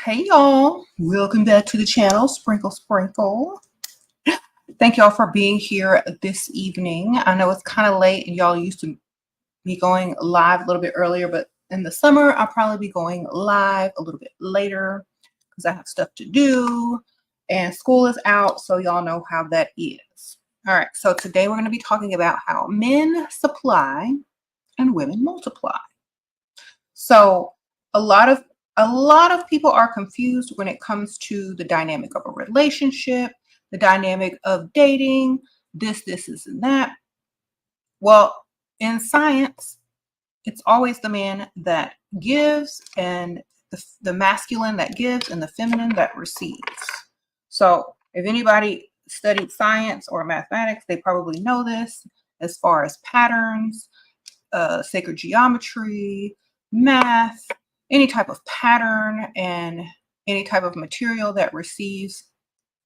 Hey y'all, welcome back to the channel. Sprinkle Sprinkle. Thank y'all for being here this evening. I know it's kind of late and y'all used to be going live a little bit earlier, but in the summer I'll probably be going live a little bit later because I have stuff to do and school is out, so y'all know how that is. All right, so today we're going to be talking about how men supply and women multiply. So a lot of people are confused when it comes to the dynamic of a relationship, the dynamic of dating, this, and that. Well, in science, it's always the man that gives and the masculine that gives and the feminine that receives. So if anybody studied science or mathematics, they probably know this as far as patterns, sacred geometry, math, any type of pattern and any type of material that receives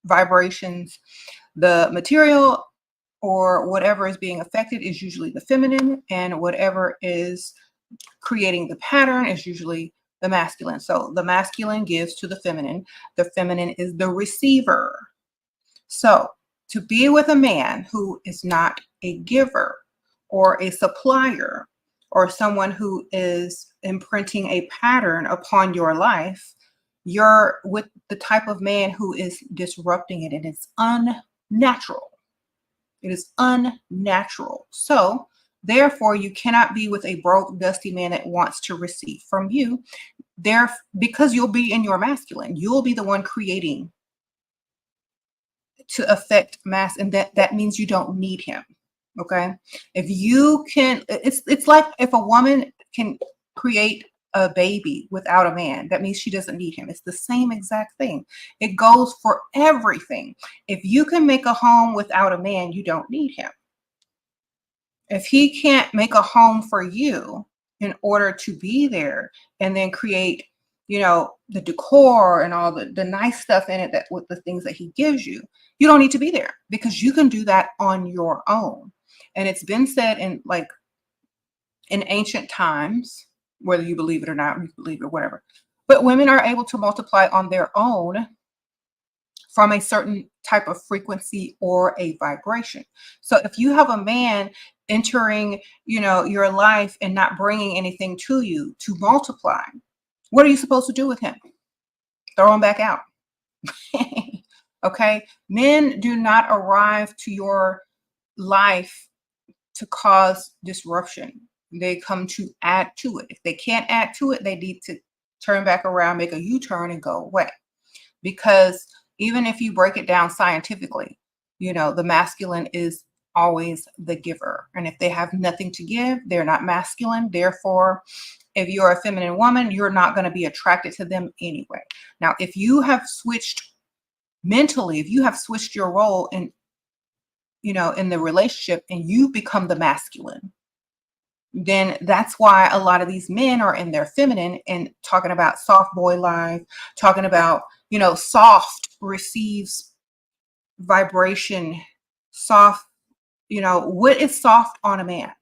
vibrations. The material or whatever is being affected is usually the feminine, and whatever is creating the pattern is usually the masculine. So the masculine gives to the feminine is the receiver. So to be with a man who is not a giver or a supplier or someone who is imprinting a pattern upon your life, you're with the type of man who is disrupting it, and it's unnatural. It is unnatural. So therefore, you cannot be with a broke, dusty man that wants to receive from you there, because you'll be in your masculine. You'll be the one creating to affect mass, and that means you don't need him. Okay, if you can, it's like if a woman can create a baby without a man, that means she doesn't need him. It's the same exact thing. It goes for everything. If you can make a home without a man, you don't need him. If he can't make a home for you in order to be there and then create, the decor and all the nice stuff in it, that with the things that he gives you, you don't need to be there because you can do that on your own. And it's been said in ancient times, whether you believe it or not, you believe it or whatever, but women are able to multiply on their own from a certain type of frequency or a vibration. So if you have a man entering, your life and not bringing anything to you to multiply, what are you supposed to do with him? Throw him back out. Okay. Men do not arrive to your life to cause disruption. They come to add to it. If they can't add to it, they need to turn back around, make a U-turn and go away. Because even if you break it down scientifically, the masculine is always the giver. And if they have nothing to give, they're not masculine. Therefore, if you're a feminine woman, you're not going to be attracted to them anyway. Now, if you have switched mentally, if you have switched your role in the relationship and you become the masculine, then that's why a lot of these men are in their feminine and talking about soft boy life, talking about, soft receives vibration, soft, what is soft on a man?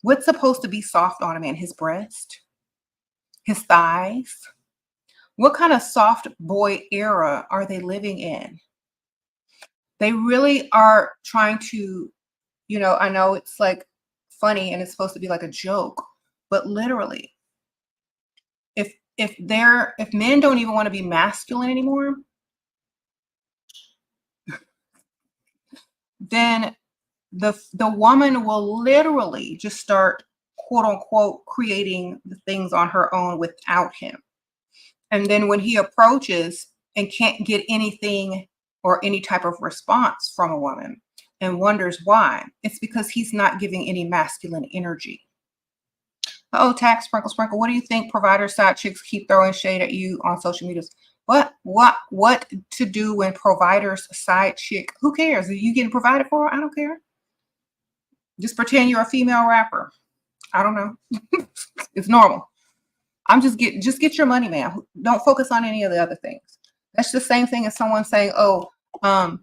What's supposed to be soft on a man? His breast, his thighs. What kind of soft boy era are they living in? They really are trying to, I know it's like funny and it's supposed to be like a joke, but literally, if men don't even want to be masculine anymore, then the woman will literally just start, quote unquote, creating the things on her own without him. And then when he approaches and can't get anything or any type of response from a woman and wonders why, it's because he's not giving any masculine energy. Oh, tax sprinkle, sprinkle. What do you think provider side chicks keep throwing shade at you on social media? What to do when provider's side chick? Who cares? Are you getting provided for? I don't care. Just pretend you're a female rapper. I don't know. It's normal. Just get your money, man. Don't focus on any of the other things. That's the same thing as someone saying, oh, I'm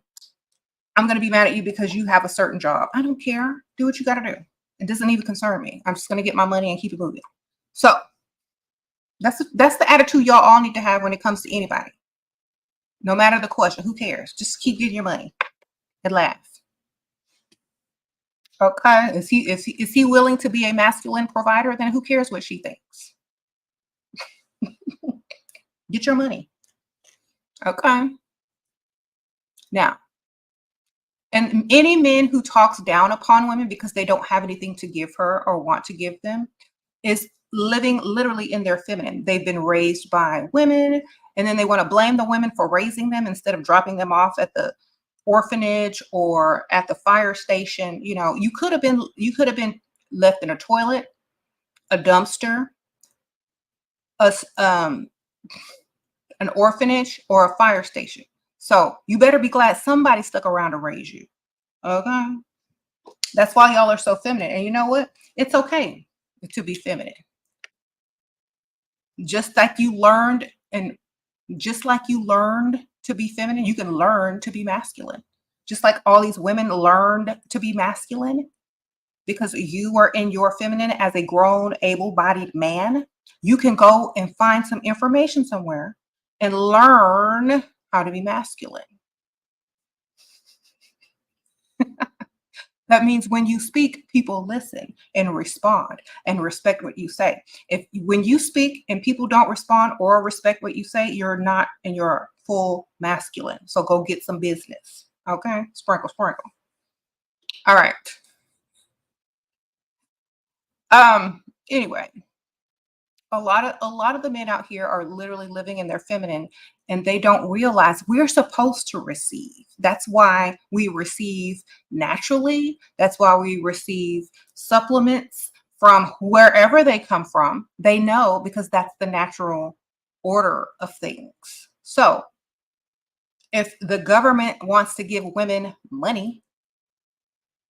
going to be mad at you because you have a certain job. I don't care. Do what you got to do. It doesn't even concern me. I'm just going to get my money and keep it moving. So That's the attitude y'all all need to have when it comes to anybody. No matter the question, who cares? Just keep getting your money and laugh. Okay. Is he willing to be a masculine provider? Then who cares what she thinks? Get your money. Okay. Now, and any men who talks down upon women because they don't have anything to give her or want to give them is living literally in their feminine. They've been raised by women, and then they want to blame the women for raising them instead of dropping them off at the orphanage or at the fire station. You could have been left in a toilet, a dumpster, a an orphanage, or a fire station. So you better be glad somebody stuck around to raise you. Okay. That's why y'all are so feminine. And you know what? It's okay to be feminine. Just like you learned, and just like you learned to be feminine, you can learn to be masculine. Just like all these women learned to be masculine because you were in your feminine as a grown, able bodied man, you can go and find some information somewhere and learn how to be masculine. That means when you speak, people listen and respond and respect what you say. If when you speak and people don't respond or respect what you say, you're not in your full masculine. So go get some business. Okay? Sprinkle, sprinkle. All right. Anyway, a lot of the men out here are literally living in their feminine, and they don't realize we're supposed to receive. That's why we receive naturally. That's why we receive supplements from wherever they come from. They know because that's the natural order of things. So if the government wants to give women money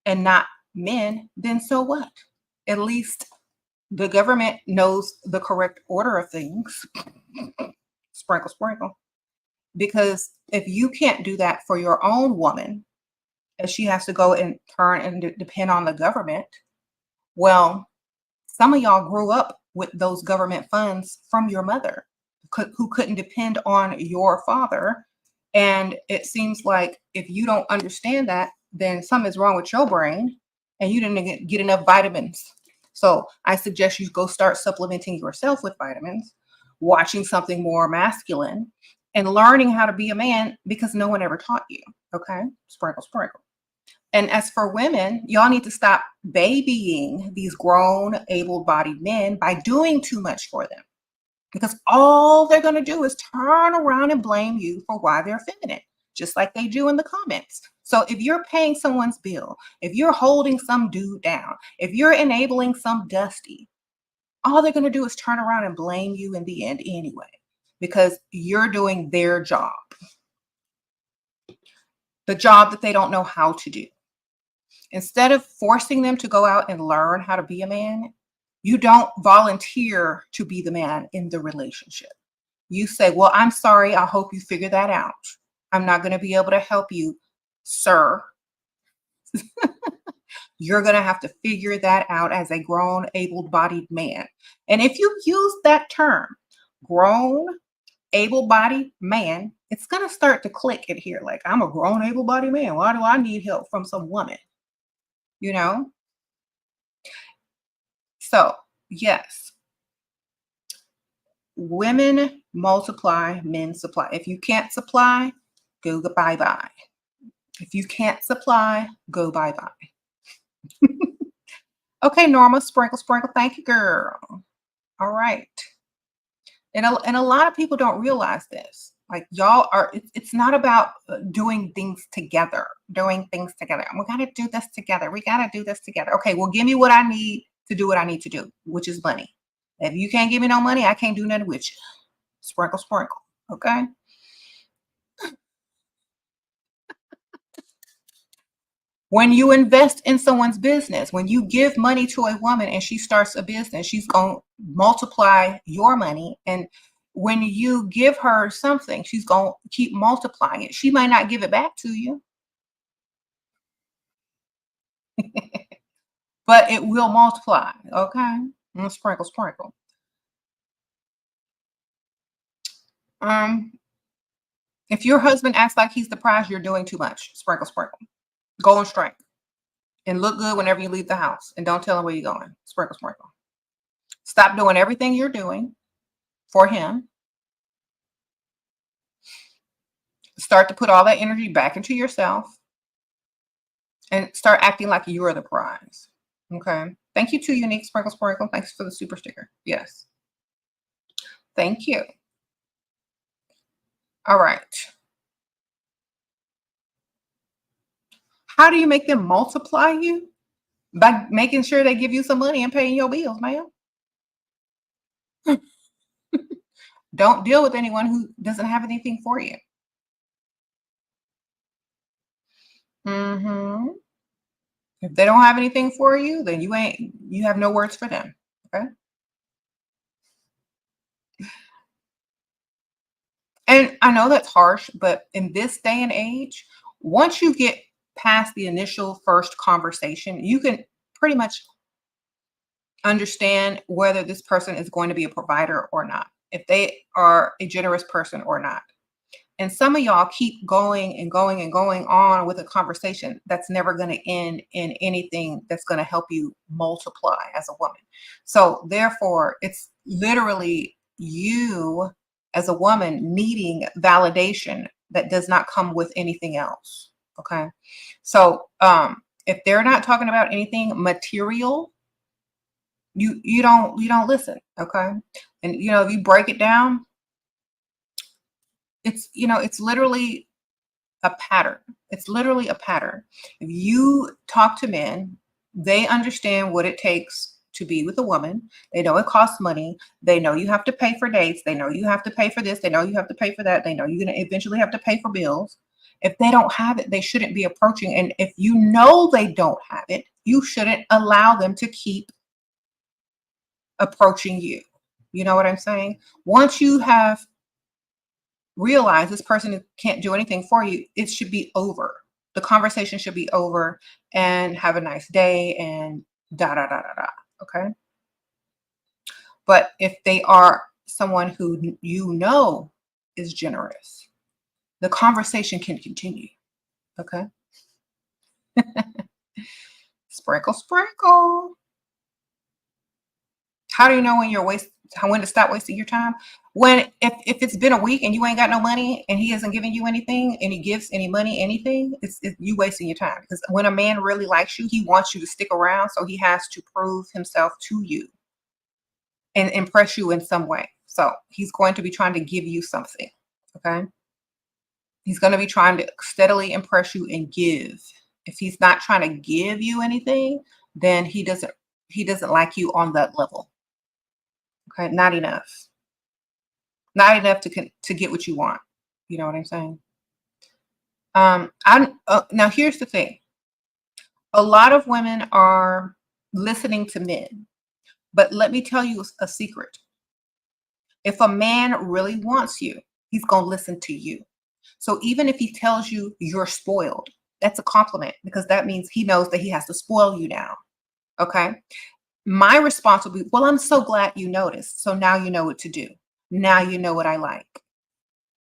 and not men, then so what? At least the government knows the correct order of things. Sprinkle, sprinkle. Because if you can't do that for your own woman, and she has to go and turn and depend on the government, well, some of y'all grew up with those government funds from your mother who couldn't depend on your father. And it seems like if you don't understand that, then something is wrong with your brain and you didn't get enough vitamins. So I suggest you go start supplementing yourself with vitamins, watching something more masculine, and learning how to be a man because no one ever taught you. Okay? Sprinkle, sprinkle. And as for women, y'all need to stop babying these grown, able bodied men by doing too much for them because all they're going to do is turn around and blame you for why they're feminine, just like they do in the comments. So if you're paying someone's bill, if you're holding some dude down, if you're enabling some dusty, all they're going to do is turn around and blame you in the end anyway, because you're doing their job, the job that they don't know how to do. Instead of forcing them to go out and learn how to be a man, you don't volunteer to be the man in the relationship. You say, well, I'm sorry. I hope you figure that out. I'm not going to be able to help you, sir. You're going to have to figure that out as a grown, able-bodied man. And if you use that term, grown, able-bodied man, it's going to start to click in here. Like, I'm a grown, able-bodied man. Why do I need help from some woman? You know? So, yes, women multiply, men supply. If you can't supply, go bye-bye. If you can't supply, go bye-bye. Okay, Norma, sprinkle, sprinkle. Thank you, girl. All right. And a lot of people don't realize this. Like y'all are, it's not about doing things together, doing things together. We got to do this together. We got to do this together. Okay, well, give me what I need to do what I need to do, which is money. If you can't give me no money, I can't do nothing with you. Sprinkle, sprinkle. Okay. When you invest in someone's business, when you give money to a woman and she starts a business, she's going to multiply your money. And when you give her something, she's going to keep multiplying it. She might not give it back to you, but it will multiply. Okay. Sprinkle, sprinkle. Um, if your husband acts like he's the prize, you're doing too much. Sprinkle, sprinkle. Go on strike and look good whenever you leave the house, and don't tell him where you're going. Sprinkle, sprinkle. Stop doing everything you're doing for him. Start to put all that energy back into yourself and start acting like you're the prize. Okay. Thank you to Unique Sprinkle Sprinkle. Thanks for the super sticker. Yes. Thank you. All right. How do you make them multiply you? By making sure they give you some money and paying your bills, ma'am. Don't deal with anyone who doesn't have anything for you. Hmm. If they don't have anything for you, then you have no words for them. Okay. And I know that's harsh, but in this day and age, once you get past the initial first conversation, you can pretty much understand whether this person is going to be a provider or not, if they are a generous person or not. And some of y'all keep going and going and going on with a conversation that's never going to end in anything that's going to help you multiply as a woman. So, therefore, it's literally you as a woman needing validation that does not come with anything else. Okay. So, if they're not talking about anything material, you don't listen. Okay. And if you break it down, it's literally a pattern. It's literally a pattern. If you talk to men, they understand what it takes to be with a woman. They know it costs money. They know you have to pay for dates. They know you have to pay for this. They know you have to pay for that. They know you're going to eventually have to pay for bills. If they don't have it, they shouldn't be approaching. And if you know they don't have it, you shouldn't allow them to keep approaching you. You know what I'm saying? Once you have realize this person can't do anything for you, it should be over. The conversation should be over and have a nice day and da da da da da. Okay. But if they are someone who is generous, the conversation can continue. Okay. Sprinkle, sprinkle. How do you know when to stop wasting your time? When if it's been a week and you ain't got no money and he isn't giving you anything, any gifts, any money, anything, it's you wasting your time. Because when a man really likes you, he wants you to stick around, so he has to prove himself to you and impress you in some way. So he's going to be trying to give you something. Okay. He's going to be trying to steadily impress you and give. If he's not trying to give you anything, then he doesn't like you on that level. Okay, not enough. Not enough to get what you want. You know what I'm saying? I Now here's the thing. A lot of women are listening to men, but let me tell you a secret. If a man really wants you, he's gonna listen to you. So even if he tells you you're spoiled, that's a compliment because that means he knows that he has to spoil you now. Okay. My response will be, well, I'm so glad you noticed. So now you know what to do. Now you know what I like.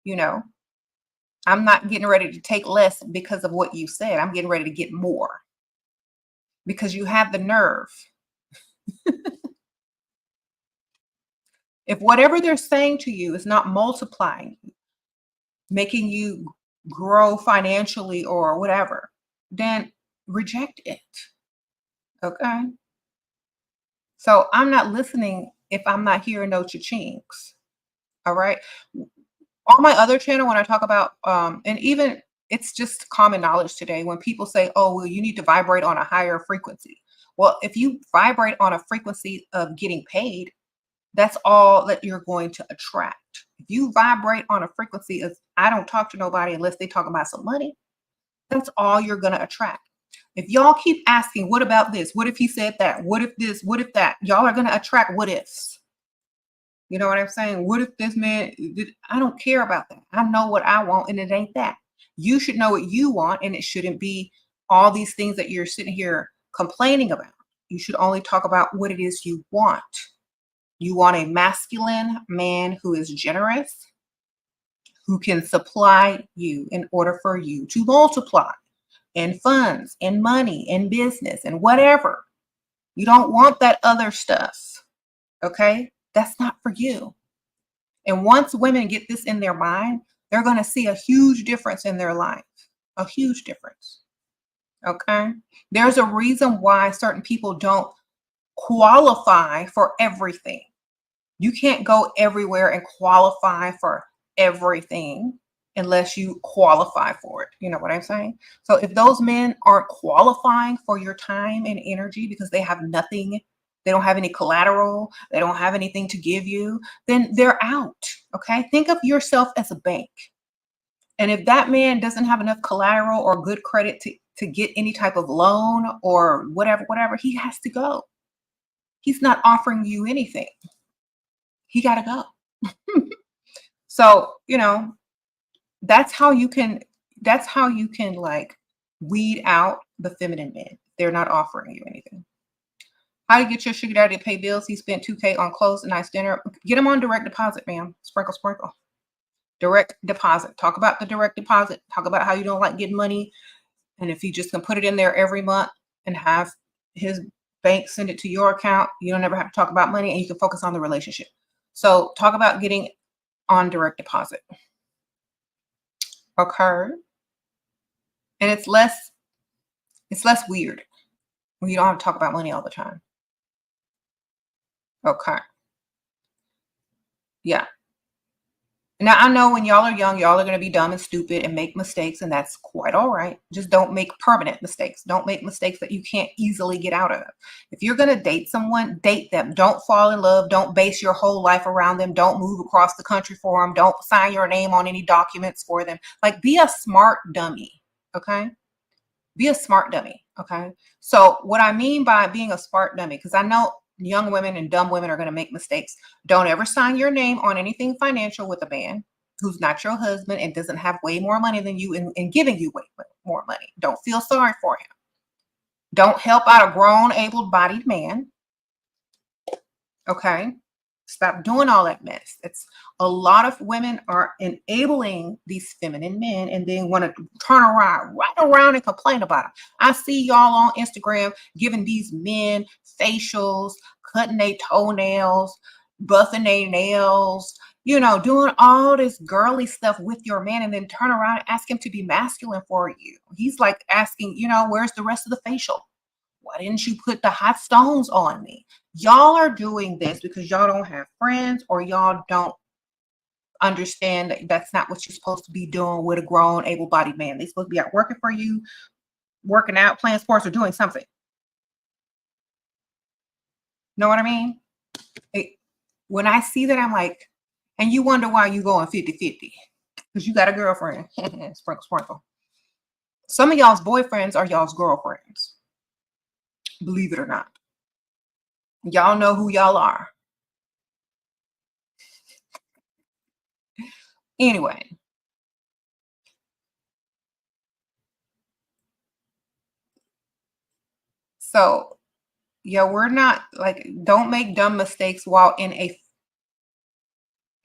You know, I'm not getting ready to take less because of what you said. I'm getting ready to get more because you have the nerve. If whatever they're saying to you is not multiplying, making you grow financially or whatever, then reject it. Okay. So I'm not listening if I'm not hearing no cha-chings. All right. On my other channel, when I talk about, and even it's just common knowledge today when people say, oh, well, you need to vibrate on a higher frequency. Well, if you vibrate on a frequency of getting paid, that's all that you're going to attract. If you vibrate on a frequency of, I don't talk to nobody unless they talk about some money, that's all you're going to attract. If y'all keep asking, what about this? What if he said that? What if this? What if that? Y'all are going to attract what ifs. You know what I'm saying? What if this man I don't care about that. I know what I want and it ain't that. You should know what you want and it shouldn't be all these things that you're sitting here complaining about. You should only talk about what it is you want. You want a masculine man who is generous. who can supply you in order for you to multiply in funds, in money, in business, and whatever. You don't want that other stuff. Okay? That's not for you. And once women get this in their mind, they're going to see a huge difference in their life. A huge difference. Okay? There's a reason why certain people don't qualify for everything. You can't go everywhere and qualify for everything unless you qualify for it. You know what I'm saying? So if those men aren't qualifying for your time and energy because they have nothing, they don't have any collateral, they don't have anything to give you, then they're out. Okay? Think of yourself as a bank. And if that man doesn't have enough collateral or good credit to get any type of loan or whatever, he has to go. He's not offering you anything. He got to go. So, that's how you can like weed out the feminine men. They're not offering you anything. How to get your sugar daddy to pay bills? He spent $2K on clothes and nice dinner. Get him on direct deposit, ma'am. Sprinkle, sprinkle. Direct deposit. Talk about the direct deposit. Talk about how you don't like getting money. And if you just can put it in there every month and have his bank send it to your account, you don't ever have to talk about money and you can focus on the relationship. So talk about getting on direct deposit. Okay. And it's less weird when you don't have to talk about money all the time. Okay. Yeah. Now I know when y'all are young, y'all are going to be dumb and stupid and make mistakes, and that's quite all right. Just don't make permanent mistakes. Don't make mistakes that you can't easily get out of. If you're going to date someone, date them. Don't fall in love. Don't base your whole life around them. Don't move across the country for them. Don't sign your name on any documents for them. Like, be a smart dummy, okay? Be a smart dummy, okay? So what I mean by being a smart dummy, because I know young women and dumb women are going to make mistakes. Don't ever sign your name on anything financial with a man who's not your husband and doesn't have way more money than you and giving you way more money. Don't feel sorry for him. Don't help out a grown, able-bodied man. Okay? Stop doing all that mess. It's a lot of women are enabling these feminine men and then want to turn around, right around and complain about it. I see y'all on Instagram giving these men facials, cutting their toenails, buffing their nails, doing all this girly stuff with your man and then turn around and ask him to be masculine for you. He's like asking, where's the rest of the facial? Why didn't you put the hot stones on me? Y'all are doing this because y'all don't have friends or y'all don't understand that that's not what you're supposed to be doing with a grown, able-bodied man. They're supposed to be out working for you, working out, playing sports, or doing something. Know what I mean? When I see that, I'm like, and you wonder why you going 50-50. Because you got a girlfriend. Sprinkle, sprinkle. Some of y'all's boyfriends are y'all's girlfriends. Believe it or not. Y'all know who y'all are. Anyway. So, yeah, we're not like, don't make dumb mistakes while in a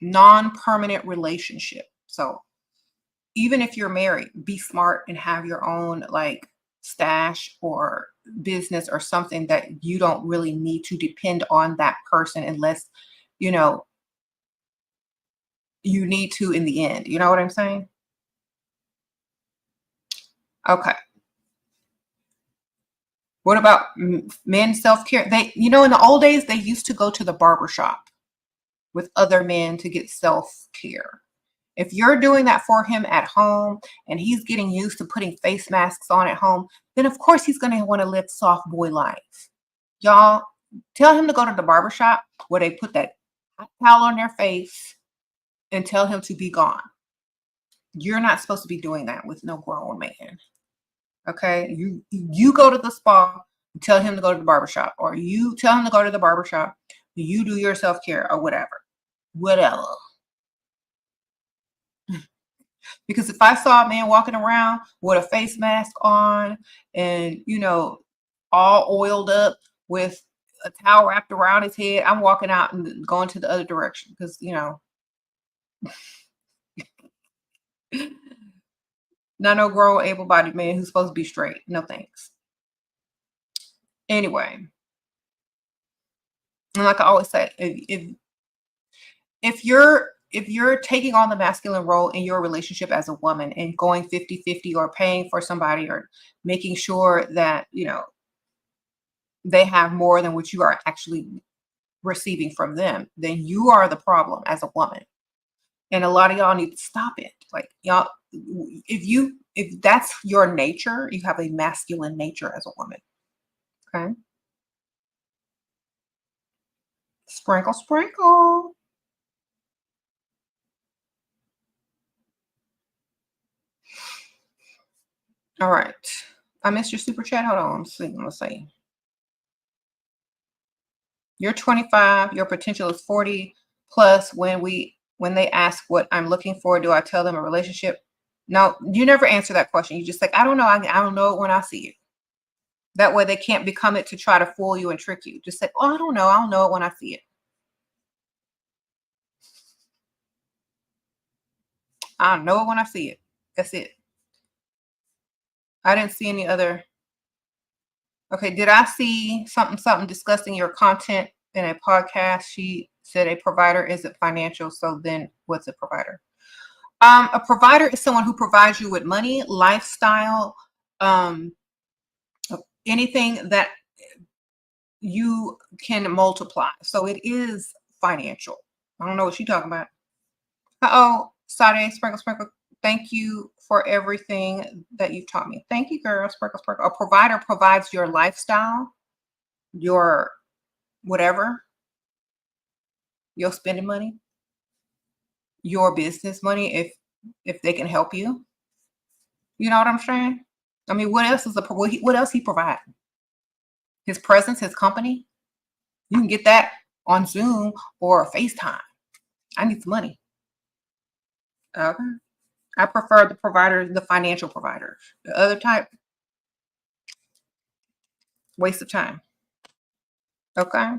non-permanent relationship. So even if you're married, be smart and have your own like stash or business or something that you don't really need to depend on that person unless, you need to in the end. You know what I'm saying? Okay. What about men self-care? In the old days, they used to go to the barber shop with other men to get self-care. If you're doing that for him at home and he's getting used to putting face masks on at home, then of course he's going to want to live soft boy life. Y'all, tell him to go to the barbershop where they put that hot towel on their face and tell him to be gone. You're not supposed to be doing that with no grown man. Okay? You go to the spa and tell him to go to the barbershop, or you tell him to go to the barbershop. You do your self-care or whatever. Whatever. Because if I saw a man walking around with a face mask on and, all oiled up with a towel wrapped around his head, I'm walking out and going to the other direction because, Not no grown, able-bodied man who's supposed to be straight. No thanks. Anyway, and like I always say, if you're taking on the masculine role in your relationship as a woman and going 50-50 or paying for somebody or making sure that, they have more than what you are actually receiving from them, then you are the problem as a woman. And a lot of y'all need to stop it. Like y'all, if that's your nature, you have a masculine nature as a woman. Okay. Sprinkle, sprinkle. All right. I missed your super chat. Hold on. Let's see. You're 25, your potential is 40 plus. When they ask what I'm looking for, do I tell them a relationship? No, you never answer that question. You just like, I don't know. I don't know it when I see it. That way they can't become it to try to fool you and trick you. Just say, oh, I don't know. I'll know it when I see it. I'll know it when I see it. That's it. I didn't see any other. Okay, did I see something discussing your content in a podcast? She said a provider isn't financial, so then what's a provider? A provider is someone who provides you with money, lifestyle, um, anything that you can multiply. So it is financial. I don't know what she's talking about. Uh-oh, Sade, sprinkle, sprinkle. Thank you for everything that you've taught me. Thank you, girl. Sprinkle, sprinkle. A provider provides your lifestyle, your whatever, your spending money, your business money, if they can help you. You know what I'm saying? I mean, what else is what else he provide? His presence, his company. You can get that on Zoom or FaceTime. I need some money. Okay. I prefer the providers, the financial providers. The other type, waste of time. Okay.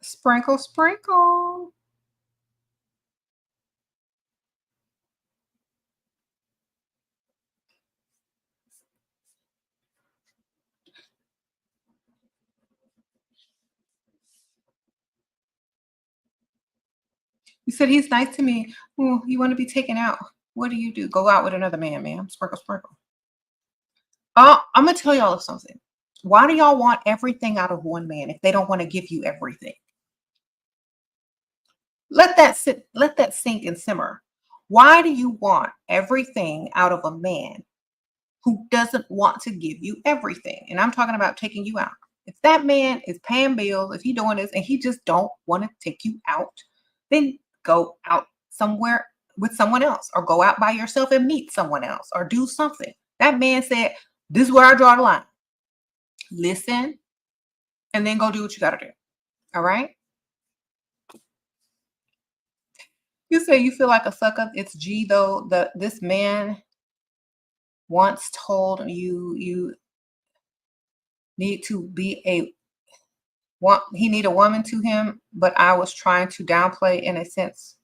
Sprinkle, sprinkle. You said he's nice to me. Well, you want to be taken out. What do you do? Go out with another man, ma'am. Sprinkle, sprinkle. I'm gonna tell y'all something. Why do y'all want everything out of one man if they don't want to give you everything? Let that sit, let that sink and simmer. Why do you want everything out of a man who doesn't want to give you everything? And I'm talking about taking you out. If that man is paying bills, if he's doing this and he just don't want to take you out, then go out somewhere with someone else or go out by yourself and meet someone else or do something. That man said, this is where I draw the line. Listen and then go do what you got to do. All right. You say you feel like a sucker. It's G though. This man once told you need to be he need a woman to him, but I was trying to downplay in a sense.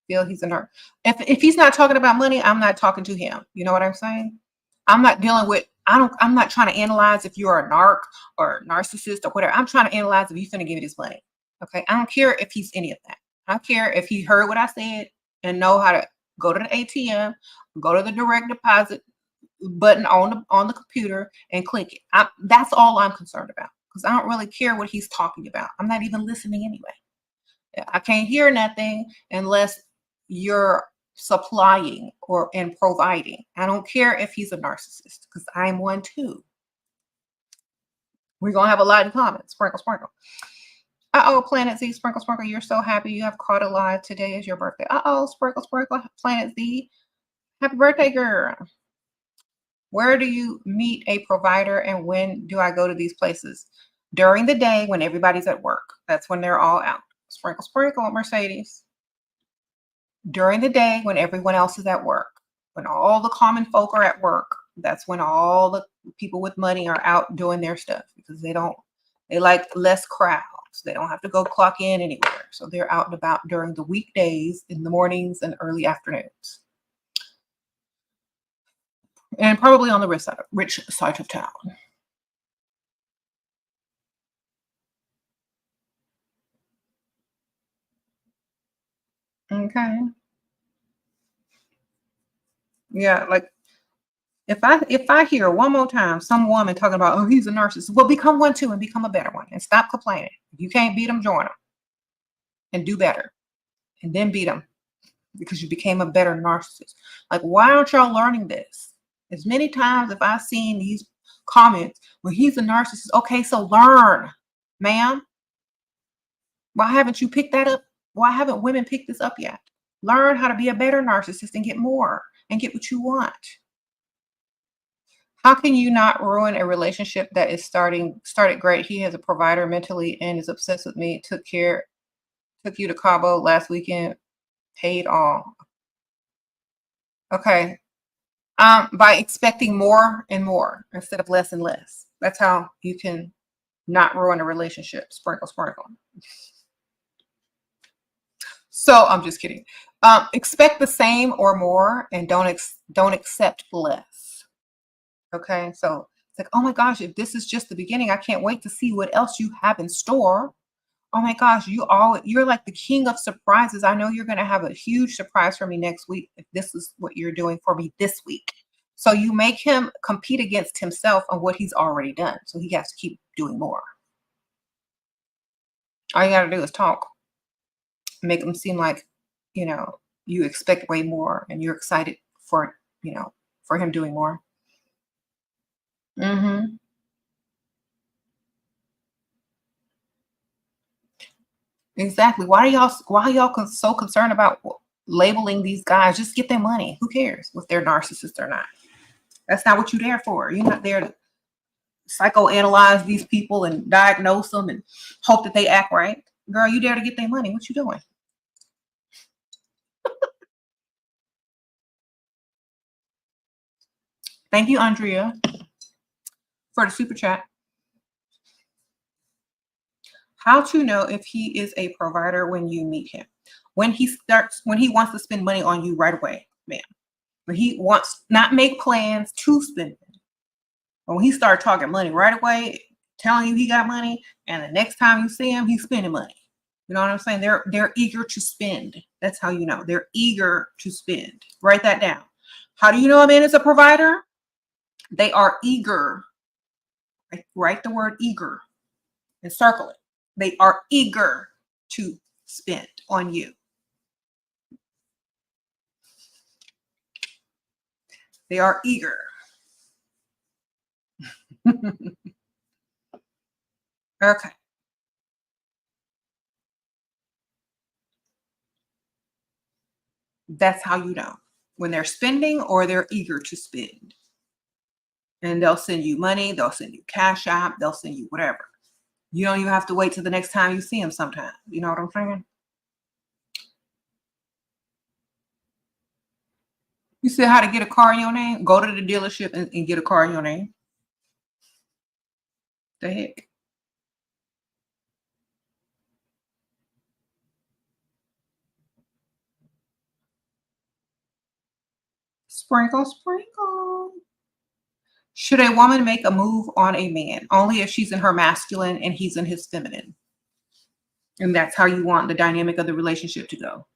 Feel he's a nerd. If he's not talking about money, I'm not talking to him. You know what I'm saying? I'm not dealing with. I'm not trying to analyze if you're a narc or narcissist or whatever. I'm trying to analyze if he's finna give me this money. Okay. I don't care if he's any of that. I don't care if he heard what I said and know how to go to the ATM, go to the direct deposit button on the computer and click it. That's all I'm concerned about because I don't really care what he's talking about. I'm not even listening anyway. I can't hear nothing unless you're supplying and providing. I don't care if he's a narcissist because I'm one too. We're gonna have a lot in common. Sprinkle, sprinkle. Uh-oh, Planet Z, sprinkle, sprinkle. You're so happy you have caught it live. Today is your birthday. Uh-oh, sprinkle, sprinkle. Planet Z. Happy birthday, girl. Where do you meet a provider and when do I go to these places? During the day when everybody's at work. That's when they're all out. Sprinkle, sprinkle, Mercedes. During the day when everyone else is at work. When all the common folk are at work. That's when all the people with money are out doing their stuff because they like less crowd. So they don't have to go clock in anywhere. So they're out and about during the weekdays, in the mornings and early afternoons. And probably on the rich side of town. Okay. Yeah, like if I hear one more time some woman talking about, oh, he's a narcissist, well, become one too and become a better one and stop complaining. If you can't beat them, join them and do better, and then beat them because you became a better narcissist. Like, why aren't y'all learning this? As many times if I've seen these comments, well, he's a narcissist. Okay, so learn, ma'am. Why haven't you picked that up? Why haven't women picked this up yet? Learn how to be a better narcissist and get more and get what you want. How can you not ruin a relationship that is started great? He has a provider mentally and is obsessed with me. Took you to Cabo last weekend, paid all. Okay. By expecting more and more instead of less and less. That's how you can not ruin a relationship. Sprinkle, sprinkle. So I'm just kidding. Expect the same or more, and don't accept less. Okay, so it's like, oh my gosh, if this is just the beginning, I can't wait to see what else you have in store. Oh my gosh, you're like the king of surprises. I know you're going to have a huge surprise for me next week if this is what you're doing for me this week. So you make him compete against himself on what he's already done. So he has to keep doing more. All you got to do is talk, make him seem like, you expect way more and you're excited for, for him doing more. Hmm. Exactly. Why are y'all so concerned about labeling these guys? Just get their money. Who cares if they're narcissists or not? That's not what you're there for. You're not there to psychoanalyze these people and diagnose them and hope that they act right. Girl, you there to get their money. What you doing? Thank you, Andrea, for the super chat. How to know if he is a provider when you meet him? When he wants to spend money on you right away, ma'am. When he wants not make plans to spend money. When he starts talking money right away, telling you he got money, and the next time you see him, he's spending money. You know what I'm saying? They're eager to spend. That's how you know. They're eager to spend. Write that down. How do you know a man is a provider? They are eager. Write the word eager and circle it. They are eager to spend on you. They are eager. Okay. That's how you know when they're spending or they're eager to spend. And they'll send you money, they'll send you Cashapp, they'll send you whatever. You don't even have to wait till the next time you see them sometimes. You know what I'm saying? You said how to get a car in your name? Go to the dealership and get a car in your name. The heck? Sprinkle, sprinkle. Should a woman make a move on a man? Only if she's in her masculine and he's in his feminine. And that's how you want the dynamic of the relationship to go.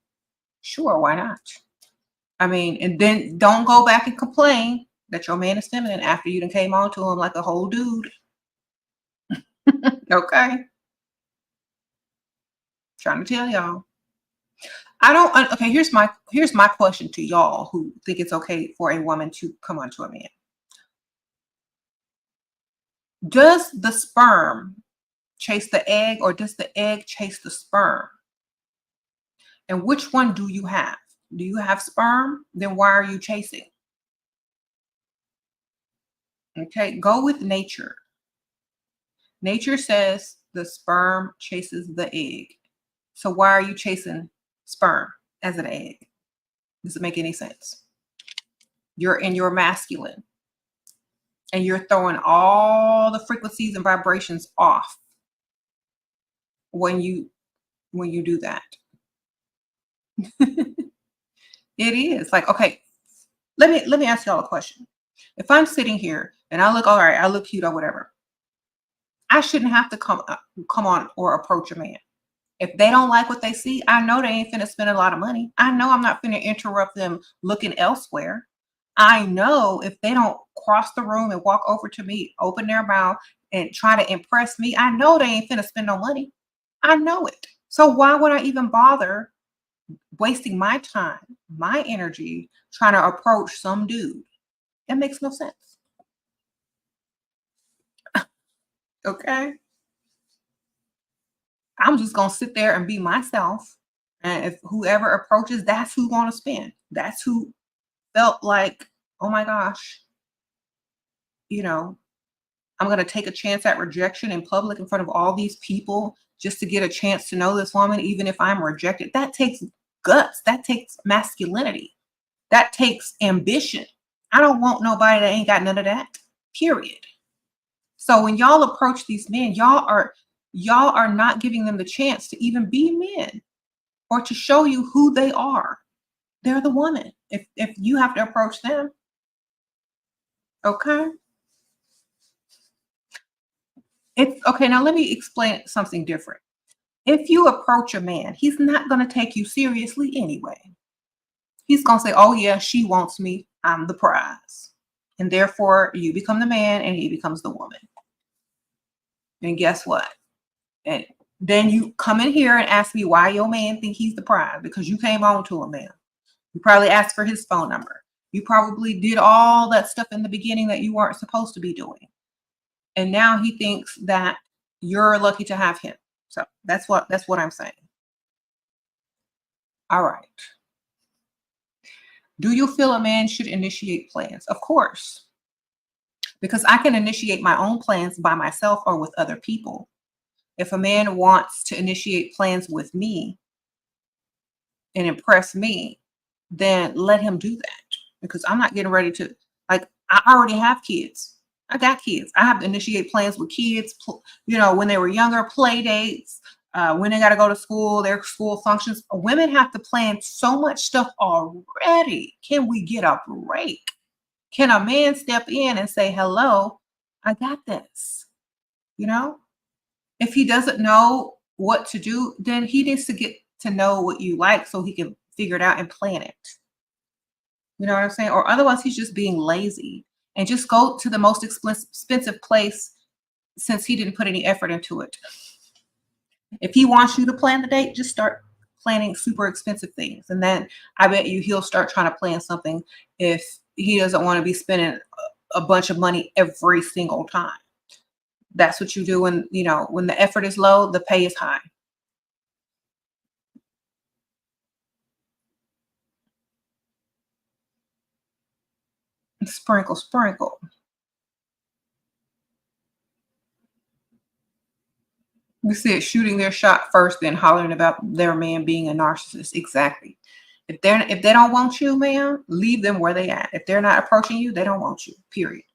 Sure, why not? I mean, and then don't go back and complain that your man is feminine after you done came on to him like a whole dude. Okay. Trying to tell y'all. Okay, here's my question to y'all who think it's okay for a woman to come onto a man. Does the sperm chase the egg or does the egg chase the sperm? And which one do you have? Do you have sperm? Then why are you chasing? Okay, go with nature. Nature says the sperm chases the egg. So why are you chasing sperm as an egg? Does it make any sense? You're in your masculine and you're throwing all the frequencies and vibrations off. when you do that. It is like, okay, let me ask y'all a question. If I'm sitting here and I look all right, I look cute or whatever, I shouldn't have to come on or approach a man. If they don't like what they see, I know they ain't finna spend a lot of money. I know I'm not finna interrupt them looking elsewhere. I know if they don't cross the room and walk over to me, open their mouth and try to impress me, I know they ain't finna spend no money. I know it. So why would I even bother wasting my time, my energy, trying to approach some dude? It makes no sense. Okay. I'm just gonna sit there and be myself. And if whoever approaches, that's who gonna spend. That's who felt like, oh my gosh, you know, I'm gonna take a chance at rejection in public in front of all these people just to get a chance to know this woman, even if I'm rejected. That takes guts. That takes masculinity. That takes ambition. I don't want nobody that ain't got none of that. Period. So when y'all approach these men, y'all are not giving them the chance to even be men or to show you who they are. They're the woman. If you have to approach them, okay? It's okay. Now let me explain something different. If you approach a man, he's not going to take you seriously anyway. He's going to say, "Oh yeah, she wants me. I'm the prize." And therefore, you become the man and he becomes the woman. And guess what? And then you come in here and ask me why your man think he's the prize because you came on to him, man. You probably asked for his phone number. You probably did all that stuff in the beginning that you weren't supposed to be doing. And now he thinks that you're lucky to have him. So that's what I'm saying. All right. Do you feel a man should initiate plans? Of course, because I can initiate my own plans by myself or with other people. If a man wants to initiate plans with me and impress me, then let him do that because I'm not getting ready to, like, I already have kids. I got kids. I have to initiate plans with kids, when they were younger, play dates, when they got to go to school, their school functions. Women have to plan so much stuff already. Can we get a break? Can a man step in and say, hello, I got this? You know, if he doesn't know what to do, then he needs to get to know what you like so he can figure it out and plan it. You know what I'm saying? Or otherwise, he's just being lazy and just go to the most expensive place since he didn't put any effort into it. If he wants you to plan the date, just start planning super expensive things. And then I bet you he'll start trying to plan something if he doesn't want to be spending a bunch of money every single time. That's what you do when the effort is low, the pay is high. Sprinkle, sprinkle. You see it shooting their shot first, then hollering about their man being a narcissist. Exactly. If they don't want you, ma'am, leave them where they at. If they're not approaching you, they don't want you. Period.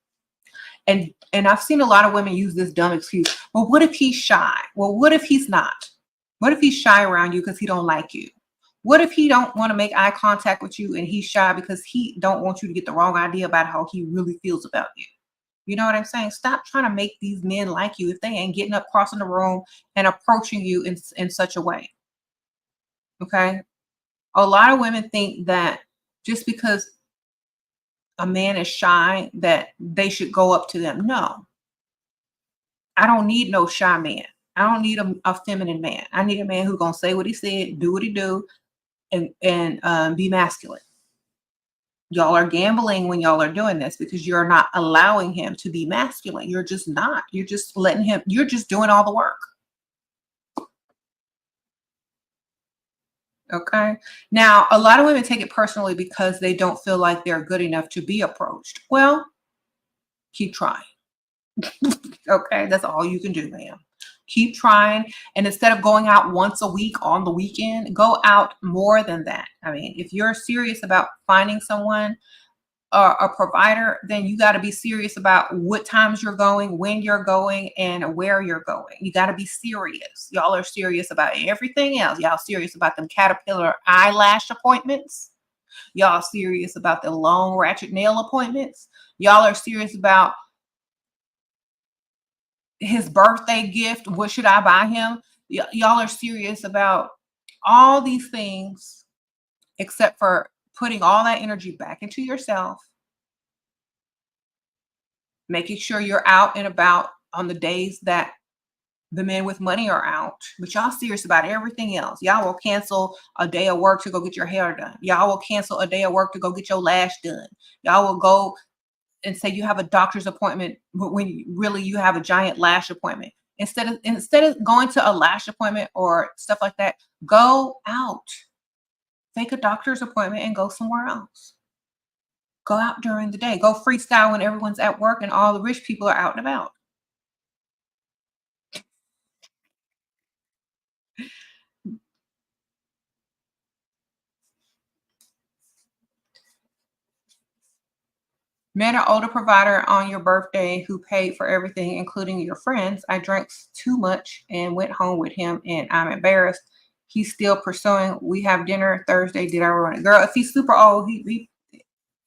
And I've seen a lot of women use this dumb excuse. Well, what if he's shy? Well, what if he's not? What if he's shy around you because he don't like you? What if he don't want to make eye contact with you and he's shy because he don't want you to get the wrong idea about how he really feels about you? You know what I'm saying? Stop trying to make these men like you if they ain't getting up, crossing the room, and approaching you in such a way. Okay. A lot of women think that just because a man is shy, that they should go up to them. No, I don't need no shy man. I don't need a feminine man. I need a man who's gonna say what he said, do what he do, and be masculine. Y'all are gambling when y'all are doing this because you're not allowing him to be masculine. You're just not. You're just letting him. You're just doing all the work. Okay. Now, a lot of women take it personally because they don't feel like they're good enough to be approached. Well, keep trying. Okay. That's all you can do, ma'am. Keep trying. And instead of going out once a week on the weekend, go out more than that. I mean, if you're serious about finding someone, a provider, then you got to be serious about what times you're going, when you're going, and where you're going. You got to be serious. Y'all are serious about everything else. Y'all serious about them Caterpillar eyelash appointments. Y'all serious about the long ratchet nail appointments. Y'all are serious about his birthday gift. What should I buy him? Y'all are serious about all these things, except for putting all that energy back into yourself, making sure you're out and about on the days that the men with money are out. But y'all serious about everything else. Y'all will cancel a day of work to go get your hair done. Y'all will cancel a day of work to go get your lash done. Y'all will go and say you have a doctor's appointment when really you have a giant lash appointment. Instead of going to a lash appointment or stuff like that, go out. Take a doctor's appointment and go somewhere else. Go out during the day. Go freestyle when everyone's at work and all the rich people are out and about. Met an older provider on your birthday who paid for everything, including your friends. I drank too much and went home with him, and I'm embarrassed. He's still pursuing. We have dinner Thursday. Did I ruin it? Girl, if he's super old,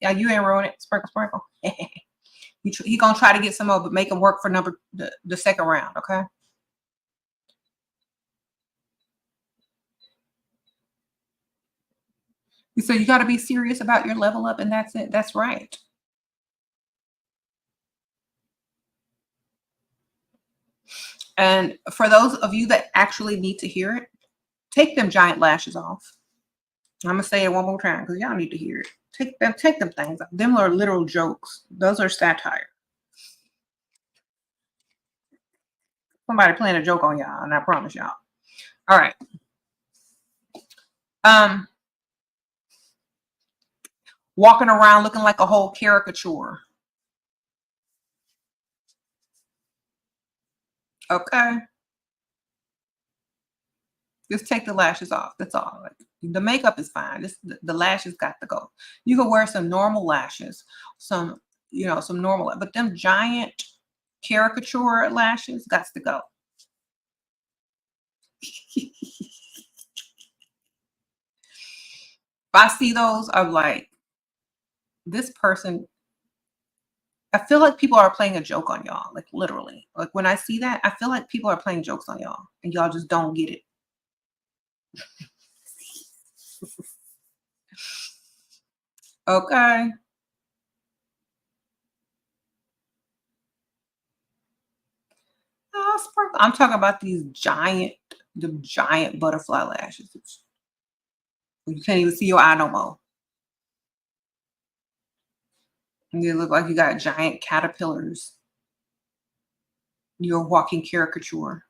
yeah, you ain't ruin it. Sprinkle, sprinkle. He gonna try to get some more, but make him work for the second round, okay? So you got to be serious about your level up, and that's it. That's right. And for those of you that actually need to hear it, take them giant lashes off. I'm gonna say it one more time because y'all need to hear it. Take them things off. Them are literal jokes. Those are satire. Somebody playing a joke on y'all, and I promise y'all. All right. Um, Walking around looking like a whole caricature. Okay. Just take the lashes off. That's all. Like, the makeup is fine. The lashes got to go. You can wear some normal lashes, some normal, but them giant caricature lashes got to go. If I see those, I'm like, this person. I feel like people are playing a joke on y'all, like literally. Like when I see that, I feel like people are playing jokes on y'all, and y'all just don't get it. Okay. Sparkle. I'm talking about the giant butterfly lashes. You can't even see your eye no more. And you look like you got giant caterpillars. You're a walking caricature.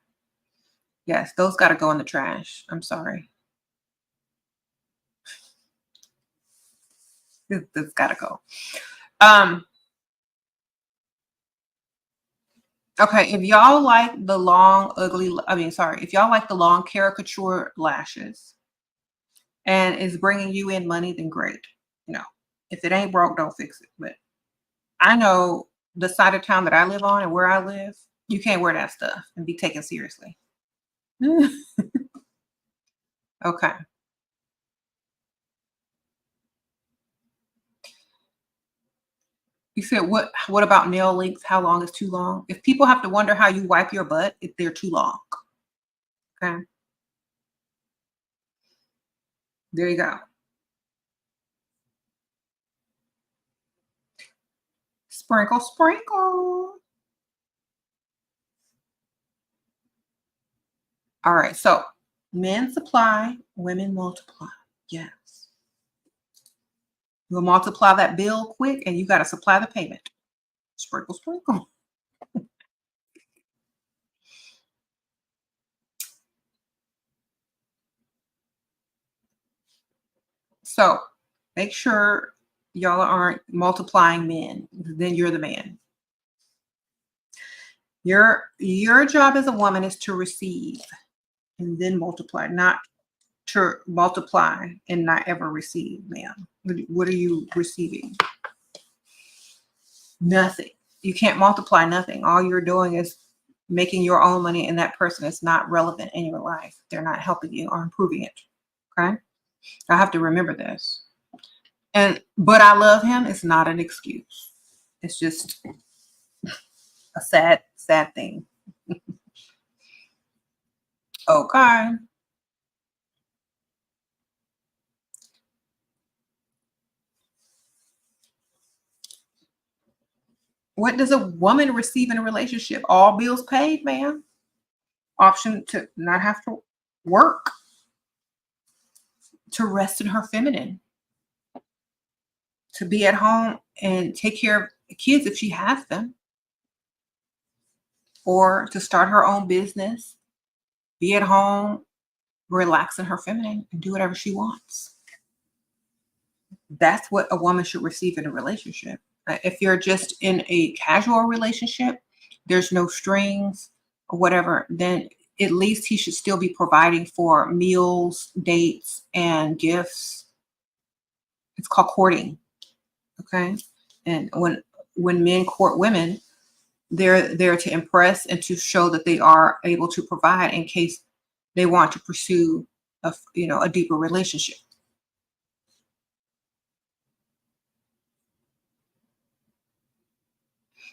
Yes, those got to go in the trash. I'm sorry. That's got to go. Um, okay, if y'all like the long, if y'all like the long caricature lashes and it's bringing you in money, then great. You know, if it ain't broke, don't fix it. But I know the side of town that I live on and where I live, you can't wear that stuff and be taken seriously. Okay. You said what about nail lengths? How long is too long? If people have to wonder how you wipe your butt, if they're too long. Okay. There you go. Sprinkle, sprinkle. All right. So men supply, women multiply. Yes. You'll multiply that bill quick and you got to supply the payment. Sprinkle, sprinkle. So make sure y'all aren't multiplying men. Then you're the man. Your job as a woman is to receive and then multiply, not to multiply and not ever receive, ma'am. What are you receiving? Nothing. You can't multiply nothing. All you're doing is making your own money, and that person is not relevant in your life. They're not helping you or improving it. Okay? I have to remember this. But I love him. It's not an excuse. It's just a sad, sad thing. Okay. What does a woman receive in a relationship? All bills paid, ma'am. Option to not have to work, to rest in her feminine, to be at home and take care of the kids if she has them, or to start her own business, be at home, relax in her feminine, and do whatever she wants. That's what a woman should receive in a relationship. If you're just in a casual relationship, there's no strings or whatever, then at least he should still be providing for meals, dates, and gifts. It's called courting. Okay. And when men court women, they're there to impress and to show that they are able to provide in case they want to pursue a deeper relationship.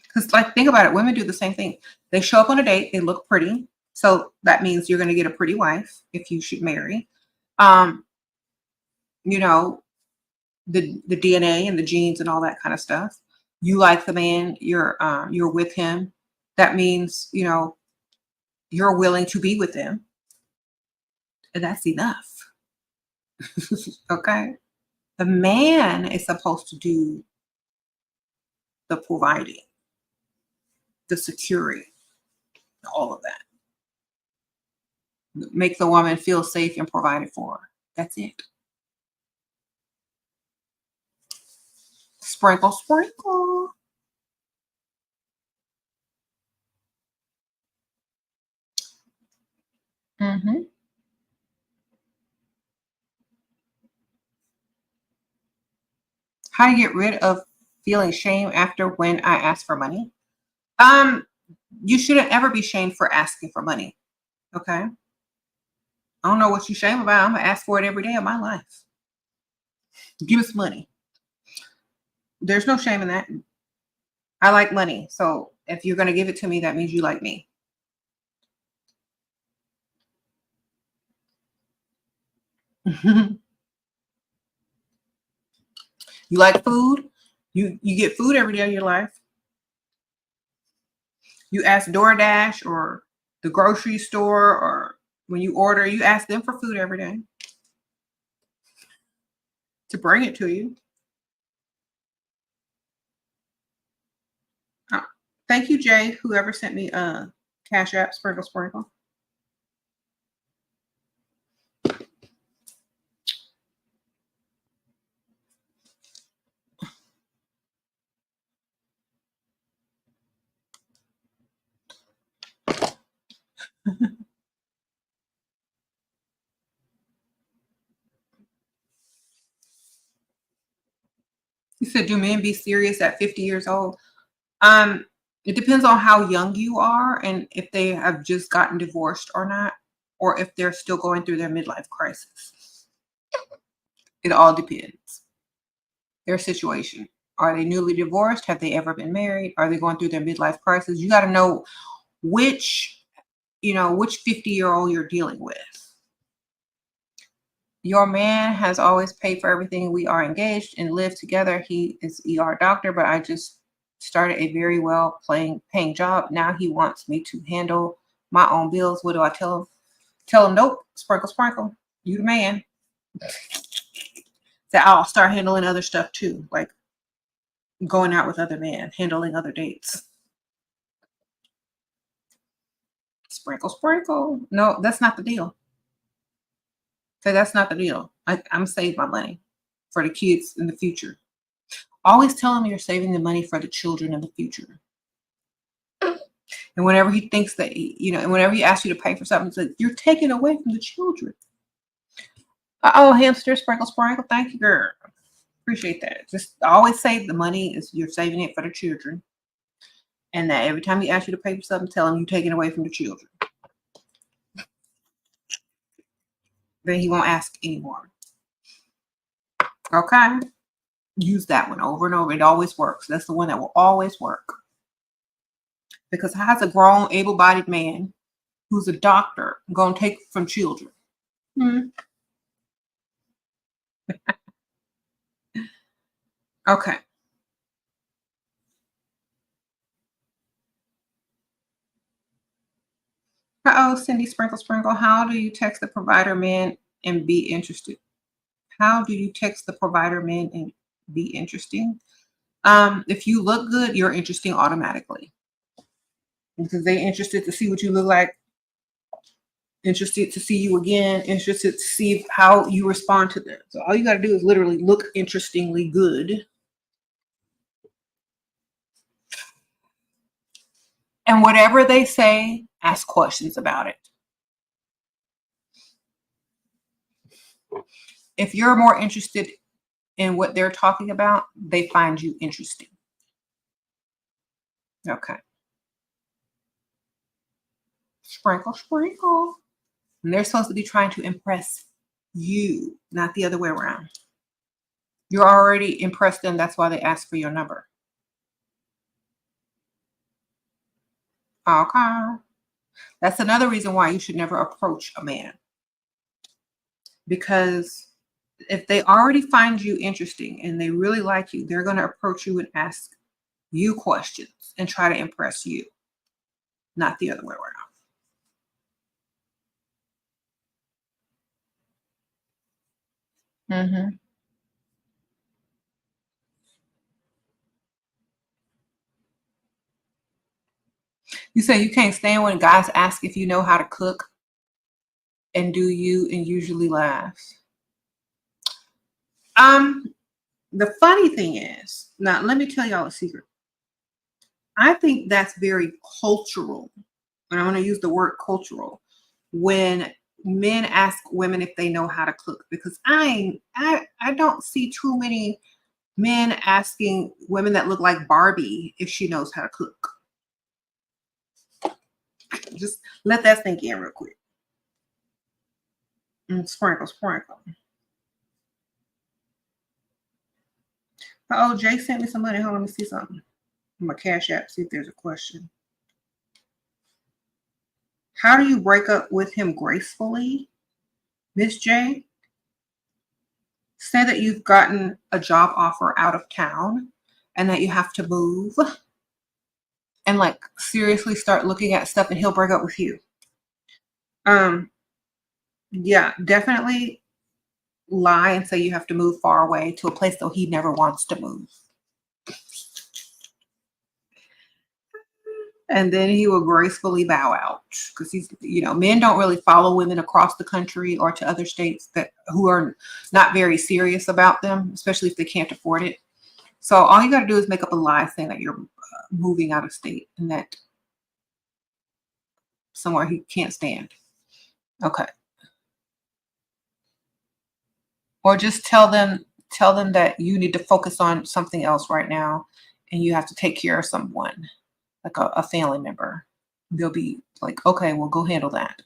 Because, like, think about it, women do the same thing. They show up on a date, they look pretty, so that means you're going to get a pretty wife if you should marry. Um, you know, the DNA and the genes and all that kind of stuff. You like the man, you're with him. That means you're willing to be with him, and that's enough. Okay, the man is supposed to do the providing, the securing, all of that. Make the woman feel safe and provided for. That's it. Sprinkle, sprinkle. Hmm. How to get rid of feeling shame after when I ask for money? Um, you shouldn't ever be shamed for asking for money. Okay. I don't know what you shame about. I'm gonna ask for it every day of my life. Give us money. There's no shame in that. I like money. So if you're gonna give it to me, that means you like me. You like food? You get food every day of your life. You ask DoorDash or the grocery store, or when you order, you ask them for food every day to bring it to you. Uh, Thank you, Jay, whoever sent me Cash App, Sprinkle Sprinkle. You said, do men be serious at 50 years old? Um, it depends on how young you are and if they have just gotten divorced or not, or if they're still going through their midlife crisis. It all depends. Their situation. Are they newly divorced? Have they ever been married? Are they going through their midlife crisis? You got to know which, which 50-year-old you're dealing with. Your man has always paid for everything. We are engaged and live together. He is ER doctor, but I just started a very well paying job. Now he wants me to handle my own bills. What do I tell him? Tell him, nope, sprinkle, sprinkle. You the man. So I'll start handling other stuff too, like going out with other men, handling other dates. Sprinkle, sprinkle. No, that's not the deal. So that's not the deal. I'm saving my money for the kids in the future. Always tell him you're saving the money for the children in the future. And whenever he thinks that, and whenever he asks you to pay for something, it's like, you're taking away from the children. Oh, hamster, sprinkle, sprinkle. Thank you, girl. Appreciate that. Just always save the money is you're saving it for the children. And that every time he asks you to pay for something, tell him you're taking away from the children. Then he won't ask anymore. Okay? Use that one over and over. It always works. That's the one that will always work. Because how's a grown, able-bodied man who's a doctor going to take from children? Okay. Uh-oh, Cindy Sprinkle Sprinkle. How do you text the provider man and be interested? How do you text the provider man and be interesting? If you look good, you're interesting automatically. Because they're interested to see what you look like, interested to see you again, interested to see how you respond to them. So all you got to do is literally look interestingly good. And whatever they say, ask questions about it. If you're more interested in what they're talking about, they find you interesting. Okay. Sprinkle, sprinkle. And they're supposed to be trying to impress you, not the other way around. You're already impressed them. That's why they ask for your number. Okay. That's another reason why you should never approach a man. Because if they already find you interesting and they really like you, they're going to approach you and ask you questions and try to impress you, not the other way around. You say you can't stand when guys ask if you know how to cook and do you and usually laughs. The funny thing is, now let me tell y'all a secret. I think that's very cultural. And I want to use the word cultural when men ask women if they know how to cook, because I don't see too many men asking women that look like Barbie if she knows how to cook. Just let that sink in real quick. Sprinkle, sprinkle. Oh, Jay sent me some money. Hold on, let me see something. I'm gonna Cash App, see if there's a question. How do you break up with him gracefully, Miss J? Say that you've gotten a job offer out of town and that you have to move and like seriously start looking at stuff and he'll break up with you. Yeah, definitely lie and say you have to move far away to a place that he never wants to move. And then he will gracefully bow out because he's, men don't really follow women across the country or to other states who are not very serious about them, especially if they can't afford it. So all you got to do is make up a lie saying that you're moving out of state and that somewhere he can't stand. Okay. Or just tell them that you need to focus on something else right now and you have to take care of someone, like a family member. They'll be like, okay, well, go handle that.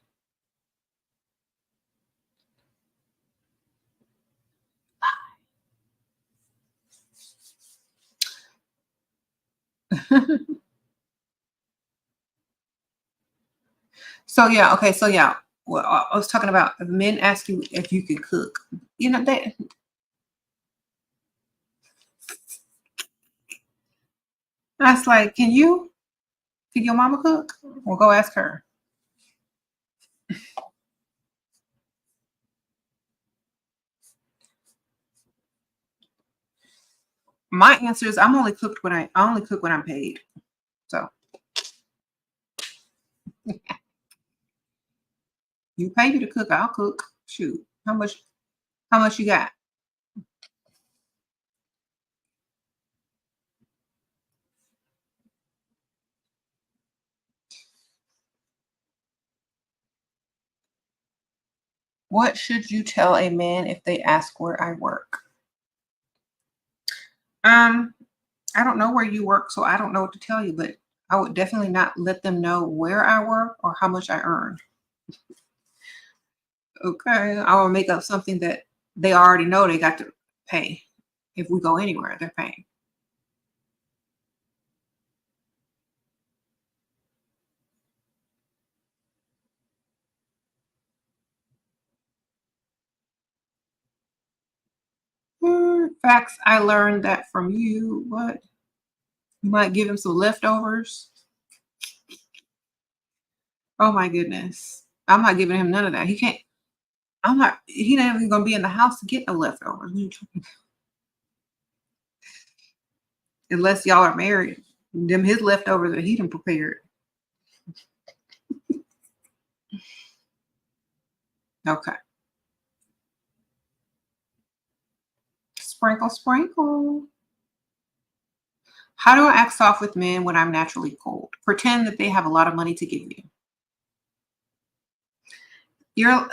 So yeah, okay, so yeah. Well, I was talking about if men ask you if you can cook. That's like, can your mama cook? Well, go ask her. My answer is I only cook when I'm paid. So you pay me to cook, I'll cook. Shoot. How much you got? What should you tell a man if they ask where I work? Um, I don't know where you work, so I don't know what to tell you, but I would definitely not let them know where I work or how much I earn. Okay. I will make up something that they already know they got to pay. If we go anywhere, they're paying. Facts, I learned that from you. What? You might give him some leftovers. Oh my goodness. I'm not giving him none of that. He can't. I'm not. He not even gonna be in the house to get no leftovers. Unless y'all are married. Them his leftovers that he done prepared. Okay. Sprinkle, sprinkle. How do I act soft with men when I'm naturally cold? Pretend that they have a lot of money to give you. You're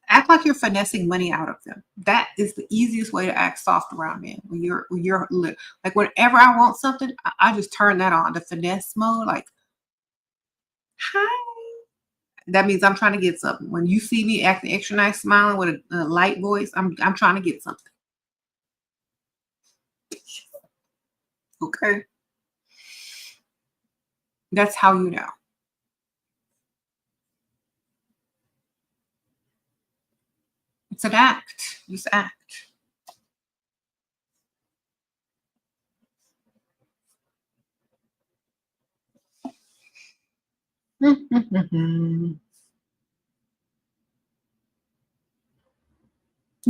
act like you're finessing money out of them. That is the easiest way to act soft around men. Like whenever I want something, I just turn that on the finesse mode. Like, hi. That means I'm trying to get something. When you see me acting extra nice, smiling with a light voice, I'm trying to get something. Okay, that's how you know. It's an act. Just act. You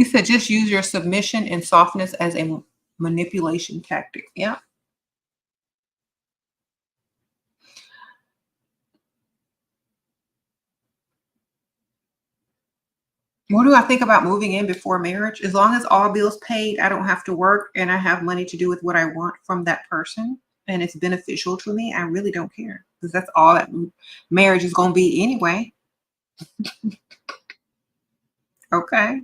said just use your submission and softness as a manipulation tactic. Yeah. What do I think about moving in before marriage? As long as all bills paid, I don't have to work and I have money to do with what I want from that person and it's beneficial to me, I really don't care because that's all that marriage is going to be anyway. Okay.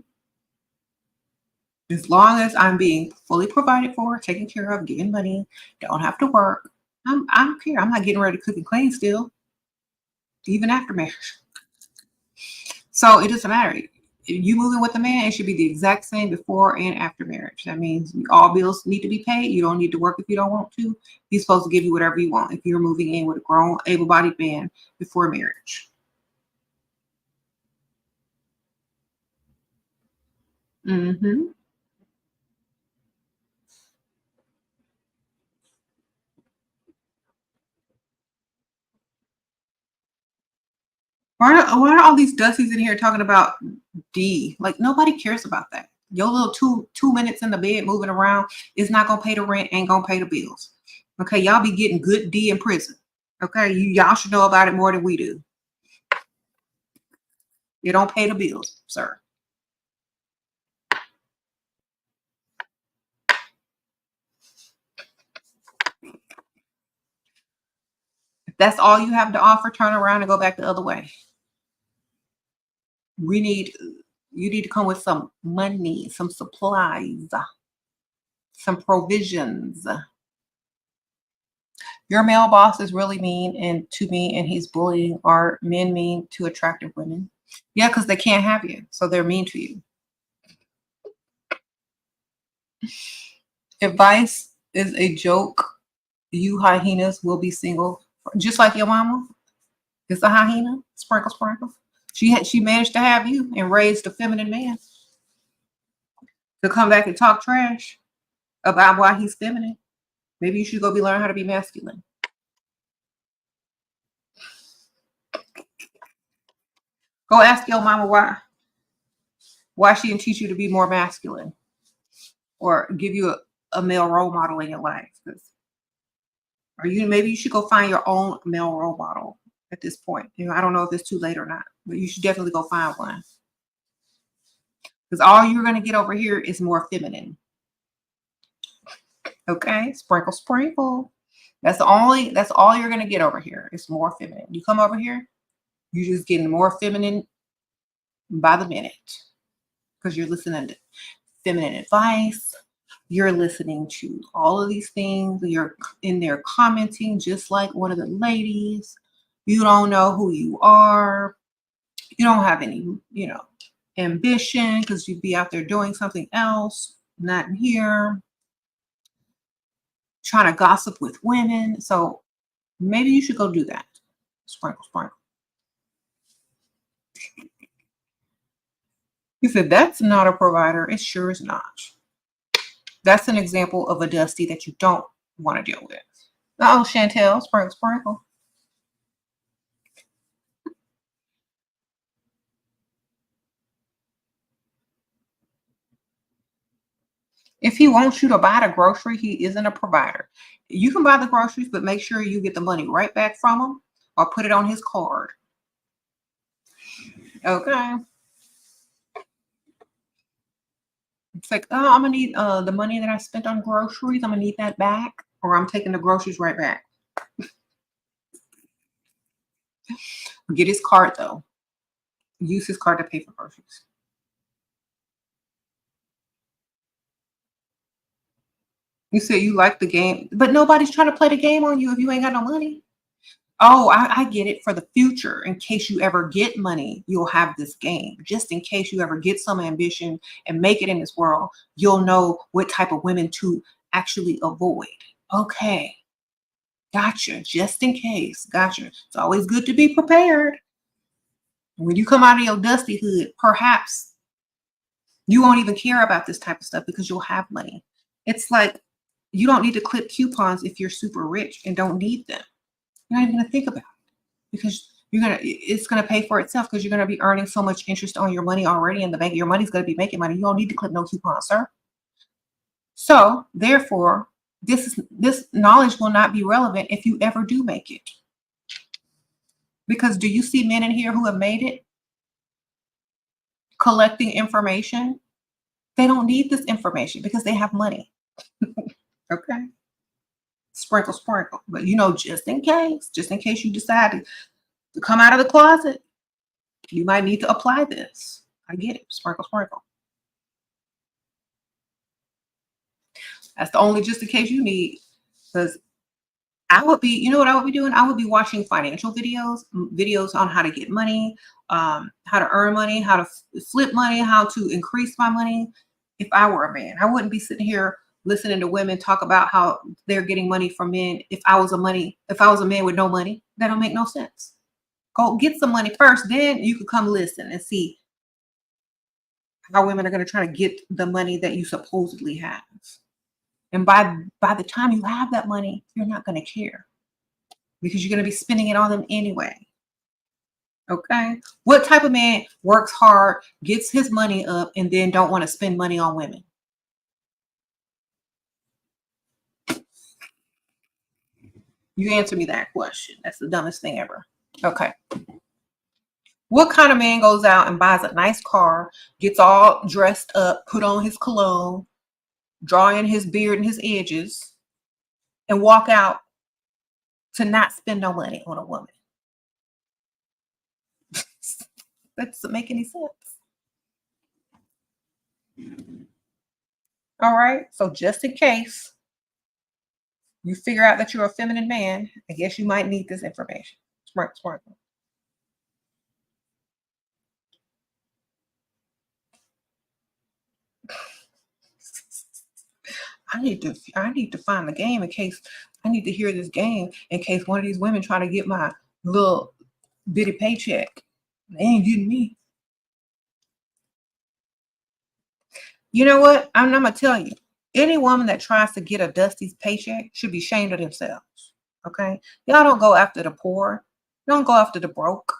As long as I'm being fully provided for, taken care of, getting money, don't have to work. I don't care. I'm not getting ready to cook and clean still, even after marriage. So it doesn't matter. If you moving with a man, it should be the exact same before and after marriage. That means all bills need to be paid. You don't need to work if you don't want to. He's supposed to give you whatever you want if you're moving in with a grown, able-bodied man before marriage. Hmm. Why are all these Dussies in here talking about D? Like nobody cares about that. Your little two minutes in the bed moving around is not gonna pay the rent, ain't gonna pay the bills. Okay, y'all be getting good D in prison. Okay, y'all should know about it more than we do. You don't pay the bills, sir. If that's all you have to offer, turn around and go back the other way. We need you need to come with some money, some supplies, some provisions. Your male boss is really mean and to me, and he's bullying our men mean to attractive women. Yeah, because they can't have you, so they're mean to you. Advice is a joke. You hyenas will be single, just like your mama. It's a hyena. Sprinkle, sprinkle. She managed to have you and raised a feminine man to come back and talk trash about why he's feminine. Maybe you should go be learn how to be masculine. Go ask your mama why she didn't teach you to be more masculine or give you a male role model in your life. Or maybe you should go find your own male role model at this point. I don't know if it's too late or not, but you should definitely go find one. Because all you're gonna get over here is more feminine. Okay, sprinkle, sprinkle. That's all you're gonna get over here. It's more feminine. You come over here, you're just getting more feminine by the minute because you're listening to feminine advice, You're listening to all of these things. You're in there commenting just like one of the ladies. You don't know who you are. You don't have any, ambition because you'd be out there doing something else, not in here, trying to gossip with women. So maybe you should go do that. Sprinkle, sprinkle. He said, that's not a provider. It sure is not. That's an example of a dusty that you don't want to deal with. Oh, Chantel, sprinkle, sprinkle. If he wants you to buy the grocery, he isn't a provider. You can buy the groceries, but make sure you get the money right back from him or put it on his card. Okay. It's like, oh, I'm gonna need the money that I spent on groceries. I'm gonna need that back, or I'm taking the groceries right back. Get his card though. Use his card to pay for groceries. You said you like the game, but nobody's trying to play the game on you if you ain't got no money. Oh, I get it. For the future, in case you ever get money, you'll have this game. Just in case you ever get some ambition and make it in this world, you'll know what type of women to actually avoid. Okay, gotcha. Just in case. Gotcha. It's always good to be prepared. When you come out of your dusty hood, perhaps you won't even care about this type of stuff because you'll have money. It's like you don't need to clip coupons if you're super rich and don't need them. You're not even gonna think about it because it's gonna pay for itself because you're gonna be earning so much interest on your money already in the bank. Your money's gonna be making money. You don't need to clip no coupons, sir. So therefore, this knowledge will not be relevant if you ever do make it. Because do you see men in here who have made it collecting information? They don't need this information because they have money. Okay. Sprinkle, sprinkle. But just in case you decide to come out of the closet, you might need to apply this. I get it. Sprinkle, sprinkle. That's the only just in case you need. Because I would be, what I would be doing? I would be watching financial videos on how to get money, how to earn money, how to flip money, how to increase my money. If I were a man, I wouldn't be sitting here listening to women talk about how they're getting money from men. If I was a man with no money, that don't make no sense. Go get some money first, then you could come listen and see how women are going to try to get the money that you supposedly have. And by the time you have that money, you're not going to care because you're going to be spending it on them anyway. Okay. What type of man works hard, gets his money up, and then don't want to spend money on women? You answer me that question. That's the dumbest thing ever. Okay. What kind of man goes out and buys a nice car, gets all dressed up, put on his cologne, draw in his beard and his edges, and walk out to not spend no money on a woman? That doesn't make any sense. All right. So just in case you figure out that you're a feminine man, I guess you might need this information. Smart, smart. I need to find the game in case I need to hear this game in case one of these women try to get my little bitty paycheck. They ain't getting me. You know what? I'm gonna tell you. Any woman that tries to get a Dusty's paycheck should be ashamed of themselves. Okay? Y'all don't go after the poor. Don't go after the broke.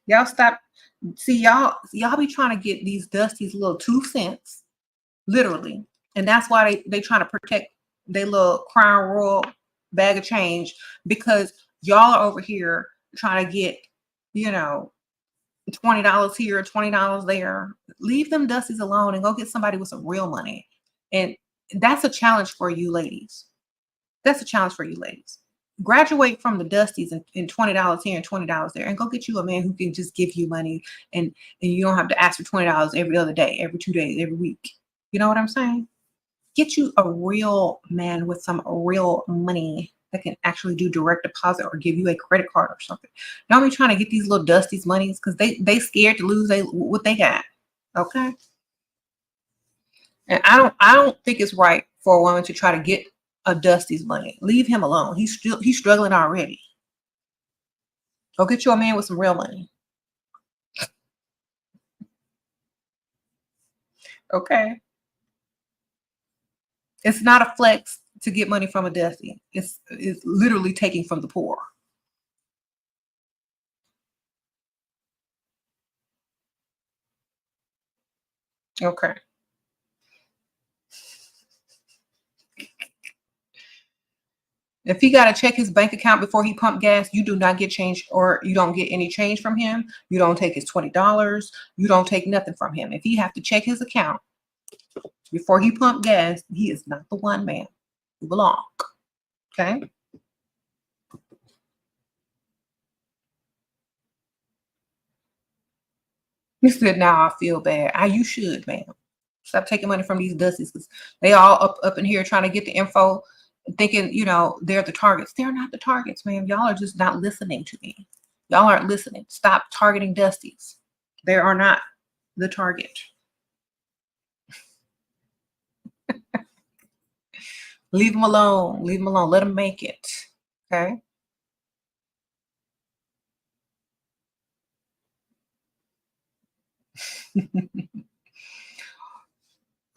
Y'all stop. See, y'all be trying to get these Dusty's little 2 cents, literally. And that's why they trying to protect their little Crown Royal bag of change because y'all are over here trying to get, $20 here, $20 there. Leave them Dusties alone and go get somebody with some real money. And that's a challenge for you ladies. That's a challenge for you ladies. Graduate from the dusties and $20 here and $20 there, and go get you a man who can just give you money, and you don't have to ask for $20 every other day, every 2 days, every week. You know what I'm saying? Get you a real man with some real money that can actually do direct deposit or give you a credit card or something. Don't be trying to get these little dusties monies because they scared to lose what they got. Okay. And I don't think it's right for a woman to try to get a dusty's money. Leave him alone. He's struggling already. Go get you a man with some real money. Okay. It's not a flex to get money from a dusty. It's literally taking from the poor. Okay. If he got to check his bank account before he pump gas, you do not get change, or you don't get any change from him. You don't take his $20. You don't take nothing from him. If he have to check his account before he pump gas, he is not the one man who belong. Okay. He said, "Now I feel bad." You should, man. Stop taking money from these dusties because they all up in here trying to get the info, thinking, they're the targets. They're not the targets, man. Y'all are just not listening to me. Y'all aren't listening. Stop targeting dusties. They are not the target. Leave them alone. Leave them alone. Let them make it. Okay.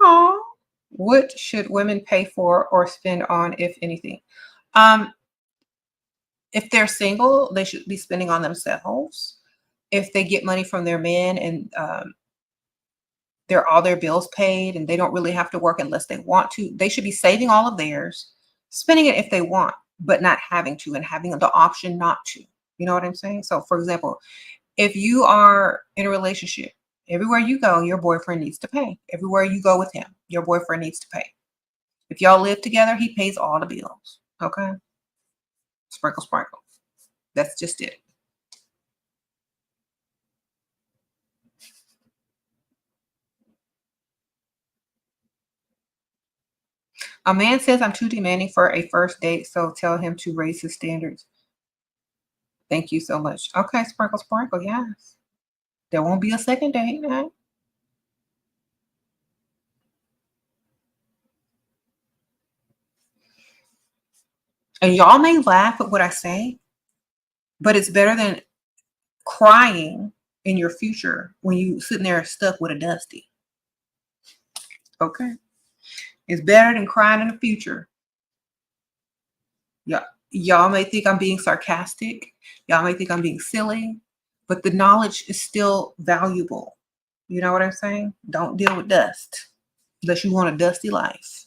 Oh, what should women pay for or spend on, if anything? Um, if they're single, they should be spending on themselves. If they get money from their men and all their bills paid and they don't really have to work unless they want to, they should be saving all of theirs, spending it if they want, but not having to, and having the option not to. You know what I'm saying? So, for example, if you are in a relationship, everywhere you go, your boyfriend needs to pay. Everywhere you go with him, your boyfriend needs to pay. If y'all live together, he pays all the bills. Okay? Sprinkle, sprinkle. That's just it. A man says I'm too demanding for a first date, so tell him to raise his standards. Thank you so much. Okay, sprinkle, sprinkle. Yes. There won't be a second date. Right? And y'all may laugh at what I say, but it's better than crying in your future when you sitting there stuck with a dusty. Okay. It's better than crying in the future. Yeah. Y'all may think I'm being sarcastic. Y'all may think I'm being silly, but the knowledge is still valuable. You know what I'm saying? Don't deal with dust unless you want a dusty life.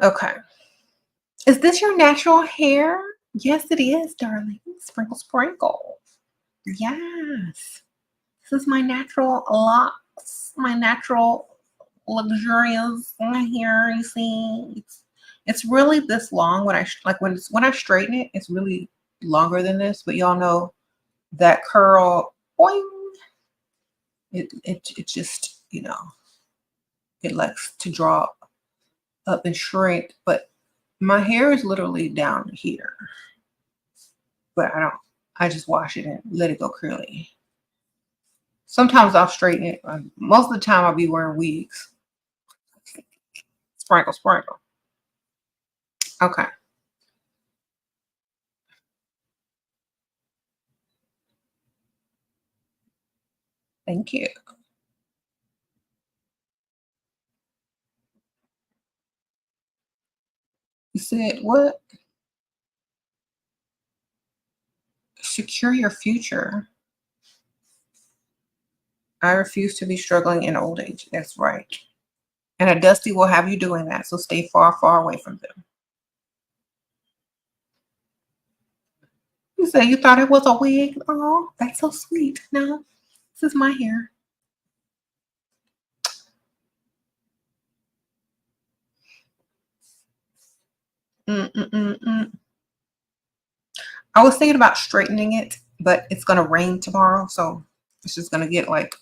Okay. Is this your natural hair? Yes, it is, darling. Sprinkle, sprinkle. Yes. This is my natural locks, my natural luxurious hair. You see, it's really this long when when I straighten it, it's really longer than this. But y'all know that curl, boing, it just it likes to draw up and shrink. But my hair is literally down here. But I don't. I just wash it and let it go curly. Sometimes I'll straighten it. Most of the time I'll be wearing wigs. Sprinkle, sprinkle. Okay. Thank you. You said what? Secure your future. I refuse to be struggling in old age. That's right. And a dusty will have you doing that. So stay far, far away from them. You say you thought it was a wig? Oh, that's so sweet. No, this is my hair. Mm, mm, mm, mm. I was thinking about straightening it, but it's gonna rain tomorrow, so it's just gonna get like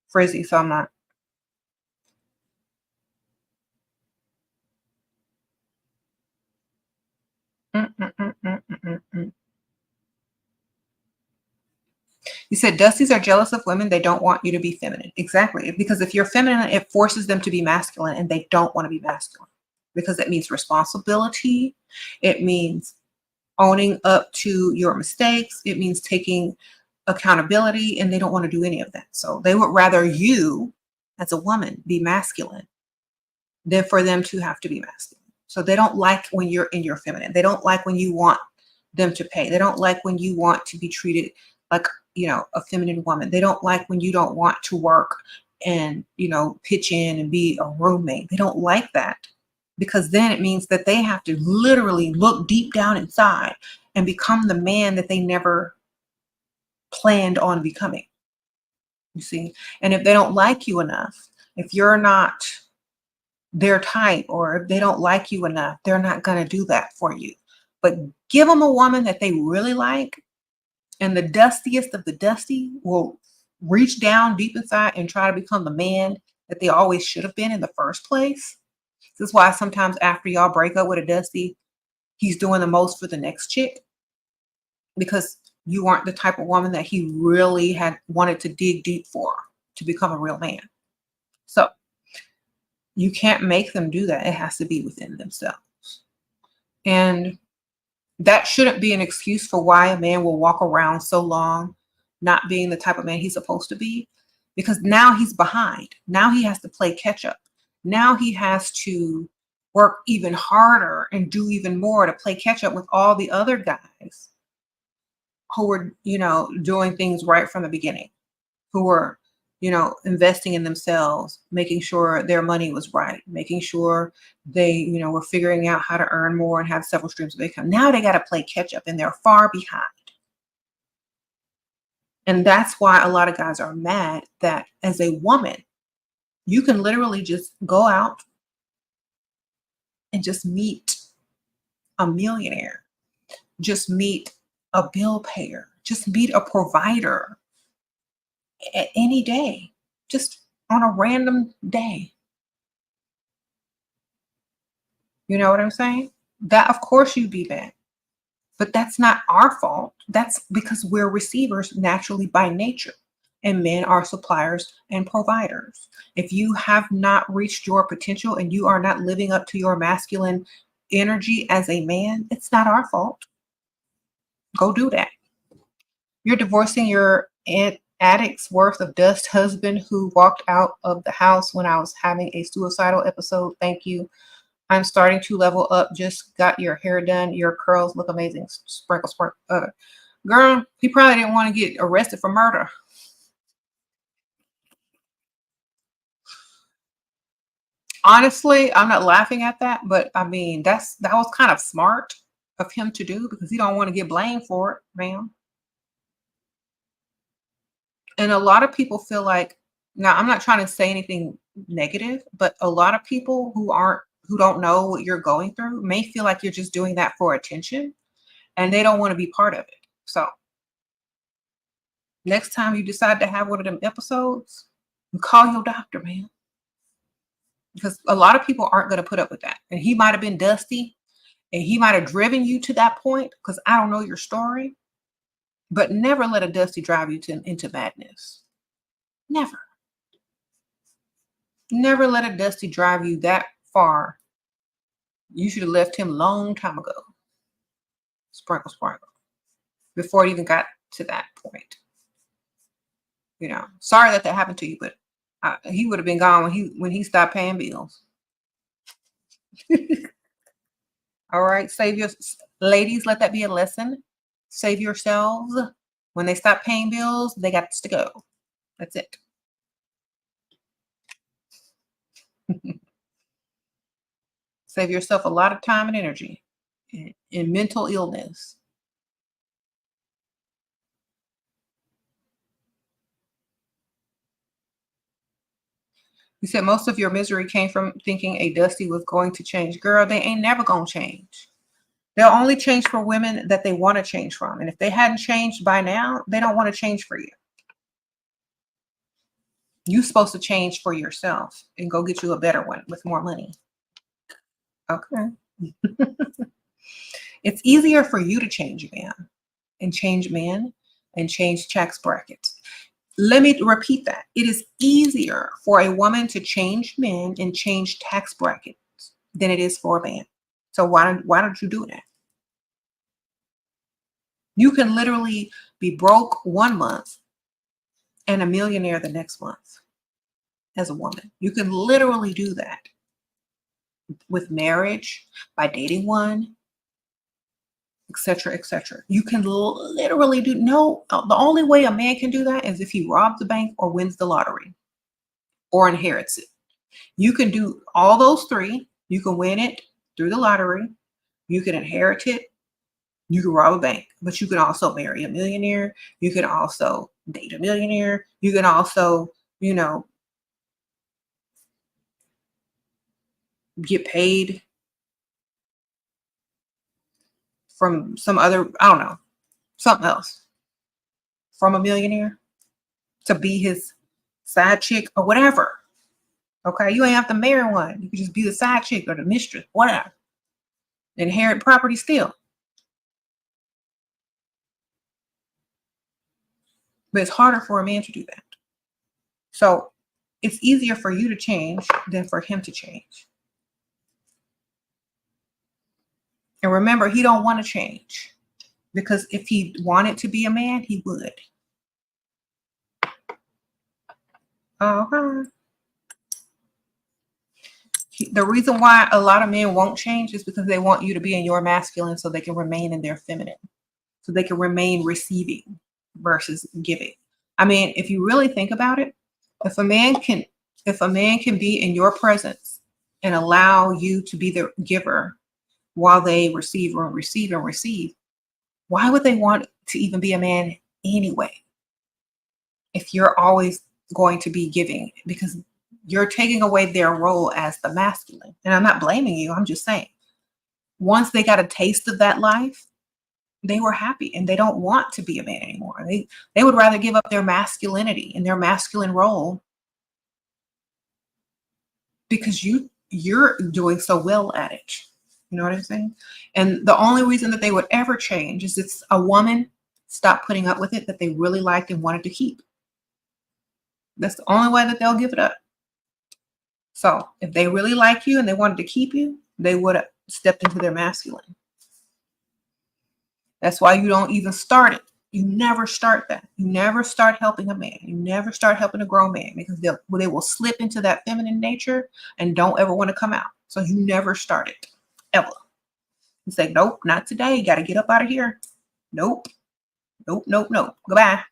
frizzy. So I'm not. Mm, mm, mm, mm, mm, mm, mm. You said Dusties are jealous of women. They don't want you to be feminine. Exactly. Because if you're feminine, it forces them to be masculine and they don't want to be masculine because it means responsibility. It means owning up to your mistakes. It means taking accountability and they don't want to do any of that. So they would rather you as a woman be masculine than for them to have to be masculine. So they don't like when you're in your feminine. They don't like when you want them to pay. They don't like when you want to be treated like, a feminine woman. They don't like when you don't want to work and, pitch in and be a roommate. They don't like that because then it means that they have to literally look deep down inside and become the man that they never planned on becoming. You see? And if they don't like you enough, if you're not their type or if they don't like you enough, they're not going to do that for you. But give them a woman that they really like, and the dustiest of the dusty will reach down deep inside and try to become the man that they always should have been in the first place. This is why sometimes after y'all break up with a dusty, he's doing the most for the next chick because you weren't the type of woman that he really had wanted to dig deep for to become a real man. So you can't make them do that. It has to be within themselves. And that shouldn't be an excuse for why a man will walk around so long not being the type of man he's supposed to be, because now he's behind. Now he has to play catch up. Now he has to work even harder and do even more to play catch up with all the other guys who were, doing things right from the beginning, who were, investing in themselves, making sure their money was right, making sure they, were figuring out how to earn more and have several streams of income. Now they got to play catch up and they're far behind. And that's why a lot of guys are mad that as a woman, you can literally just go out and just meet a millionaire, just meet a bill payer, just meet a provider at any day, just on a random day. You know what I'm saying? That, of course, you'd be mad. But that's not our fault. That's because we're receivers naturally by nature, and men are suppliers and providers. If you have not reached your potential and you are not living up to your masculine energy as a man, it's not our fault. Go do that. You're divorcing your addict's worth of dust husband who walked out of the house when I was having a suicidal episode. Thank you. I'm starting to level up. Just got your hair done. Your curls look amazing. Sprinkle, sprinkle. Girl, he probably didn't want to get arrested for murder. Honestly, I'm not laughing at that, but I mean that was kind of smart of him to do because he don't want to get blamed for it, ma'am. And a lot of people feel like, now I'm not trying to say anything negative, but a lot of people who don't know what you're going through may feel like you're just doing that for attention and they don't want to be part of it. So next time you decide to have one of them episodes, call your doctor, man. Because a lot of people aren't going to put up with that. And he might have been dusty and he might have driven you to that point because I don't know your story. But never let a dusty drive you into madness. Never. Never let a dusty drive you that far. You should have left him a long time ago. Sprinkle, sprinkle. Before it even got to that point. Sorry that happened to you, but he would have been gone when he stopped paying bills. All right, ladies, let that be a lesson. Save yourselves. When they stop paying bills, they got to go. That's it. Save yourself a lot of time and energy in mental illness. You said most of your misery came from thinking a Dusty was going to change. Girl, they ain't never going to change. They'll only change for women that they want to change from. And if they hadn't changed by now, they don't want to change for you. You're supposed to change for yourself and go get you a better one with more money. Okay. It's easier for you to change a man and change men and change tax brackets. Let me repeat that. It is easier for a woman to change men and change tax brackets than it is for a man. So why don't you do that? You can literally be broke one month and a millionaire the next month as a woman. You can literally do that with marriage, by dating one, etc., etc. You can literally do the only way a man can do that is if he robs the bank or wins the lottery or inherits it. You can do all those three. You can win it through the lottery. You can inherit it. You can rob a bank, but you can also marry a millionaire. You can also date a millionaire. You can also, get paid from some other, I don't know, something else from a millionaire to be his side chick or whatever. Okay, you ain't have to marry one. You can just be the side chick or the mistress, whatever. Inherit property still. But it's harder for a man to do that. So it's easier for you to change than for him to change. And remember, he don't want to change, because if he wanted to be a man, he would. Uh-huh. The reason why a lot of men won't change is because they want you to be in your masculine so they can remain in their feminine, so they can remain receiving versus giving. I mean, if you really think about it, if a man can be in your presence and allow you to be the giver while they receive and receive, why would they want to even be a man anyway? If you're always going to be giving, because you're taking away their role as the masculine. And I'm not blaming you. I'm just saying, once they got a taste of that life, they were happy and they don't want to be a man anymore. They would rather give up their masculinity and their masculine role because you're doing so well at it. You know what I'm saying? And the only reason that they would ever change is if a woman stopped putting up with it that they really liked and wanted to keep. That's the only way that they'll give it up. So if they really like you and they wanted to keep you, they would have stepped into their masculine. That's why you don't even start it. You never start that. You never start helping a man. You never start helping a grown man, because they will slip into that feminine nature and don't ever want to come out. So you never start it, ever. You say, nope, not today. You got to get up out of here. Nope. Goodbye.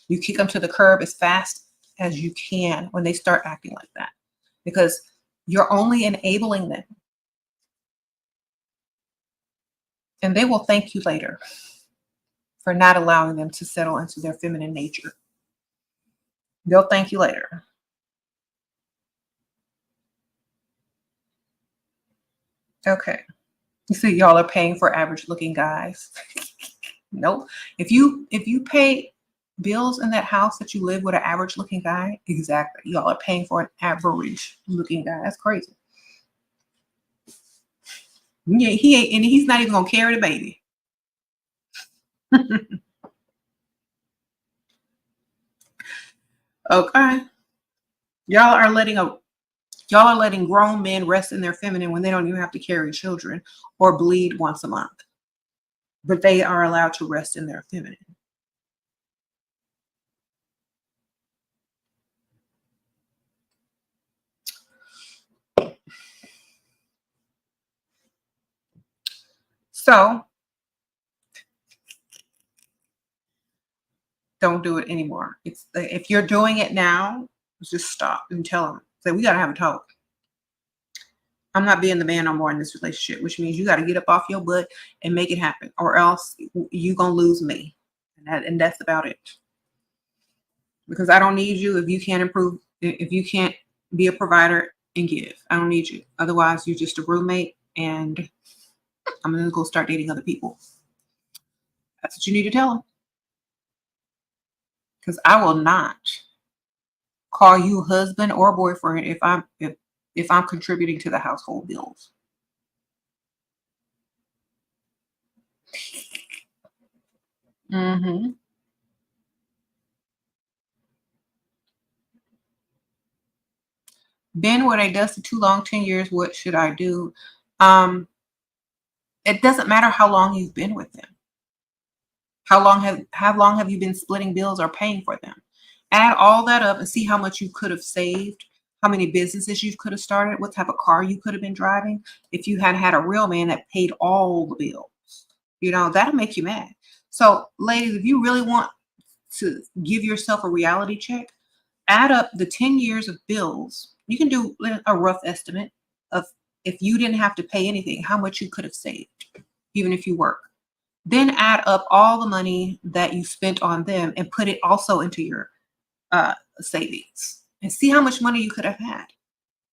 You kick them to the curb as fast as you can when they start acting like that, because you're only enabling them. And they will thank you later for not allowing them to settle into their feminine nature. They'll thank you later. Okay. You see, y'all are paying for average looking guys. Nope. If you pay bills in that house that you live with an average looking guy, exactly. Y'all are paying for an average looking guy. That's crazy. Yeah, he ain't, and he's not even gonna carry the baby. Okay. Y'all are letting grown men rest in their feminine when they don't even have to carry children or bleed once a month. But they are allowed to rest in their feminine. So don't do it anymore. If you're doing it now, just stop and tell them. Say, we gotta have a talk. I'm not being the man no more in this relationship, which means you got to get up off your butt and make it happen, or else you're gonna lose me. And that's about it. Because I don't need you if you can't improve, if you can't be a provider and give. I don't need you. Otherwise, you're just a roommate, and I'm going to go start dating other people. That's what you need to tell him. Because I will not call you husband or boyfriend if I'm contributing to the household bills. Mm-hmm. Been with a dusty too long, 10 years. What should I do? Um, it doesn't matter how long you've been with them. How long have you been splitting bills or paying for them? Add all that up and see how much you could have saved, how many businesses you could have started, what type of car you could have been driving if you had had a real man that paid all the bills. That'll make you mad. So, ladies, if you really want to give yourself a reality check, add up the 10 years of bills. You can do a rough estimate of, if you didn't have to pay anything, how much you could have saved, even if you work. Then add up all the money that you spent on them and put it also into your savings, and see how much money you could have had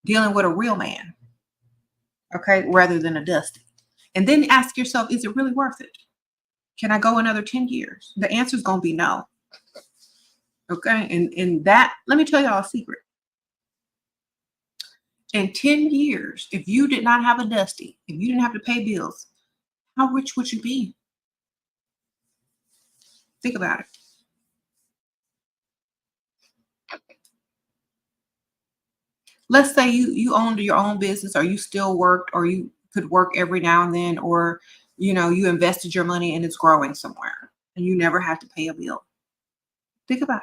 dealing with a real man, okay, rather than a dusty. And then ask yourself, is it really worth it? Can I go another 10 years? The answer is going to be no. Okay. And that, let me tell y'all a secret. In 10 years, if you did not have a dusty, if you didn't have to pay bills, how rich would you be? Think about it. Let's say you owned your own business, or you still worked, or you could work every now and then, or you invested your money and it's growing somewhere and you never had to pay a bill. Think about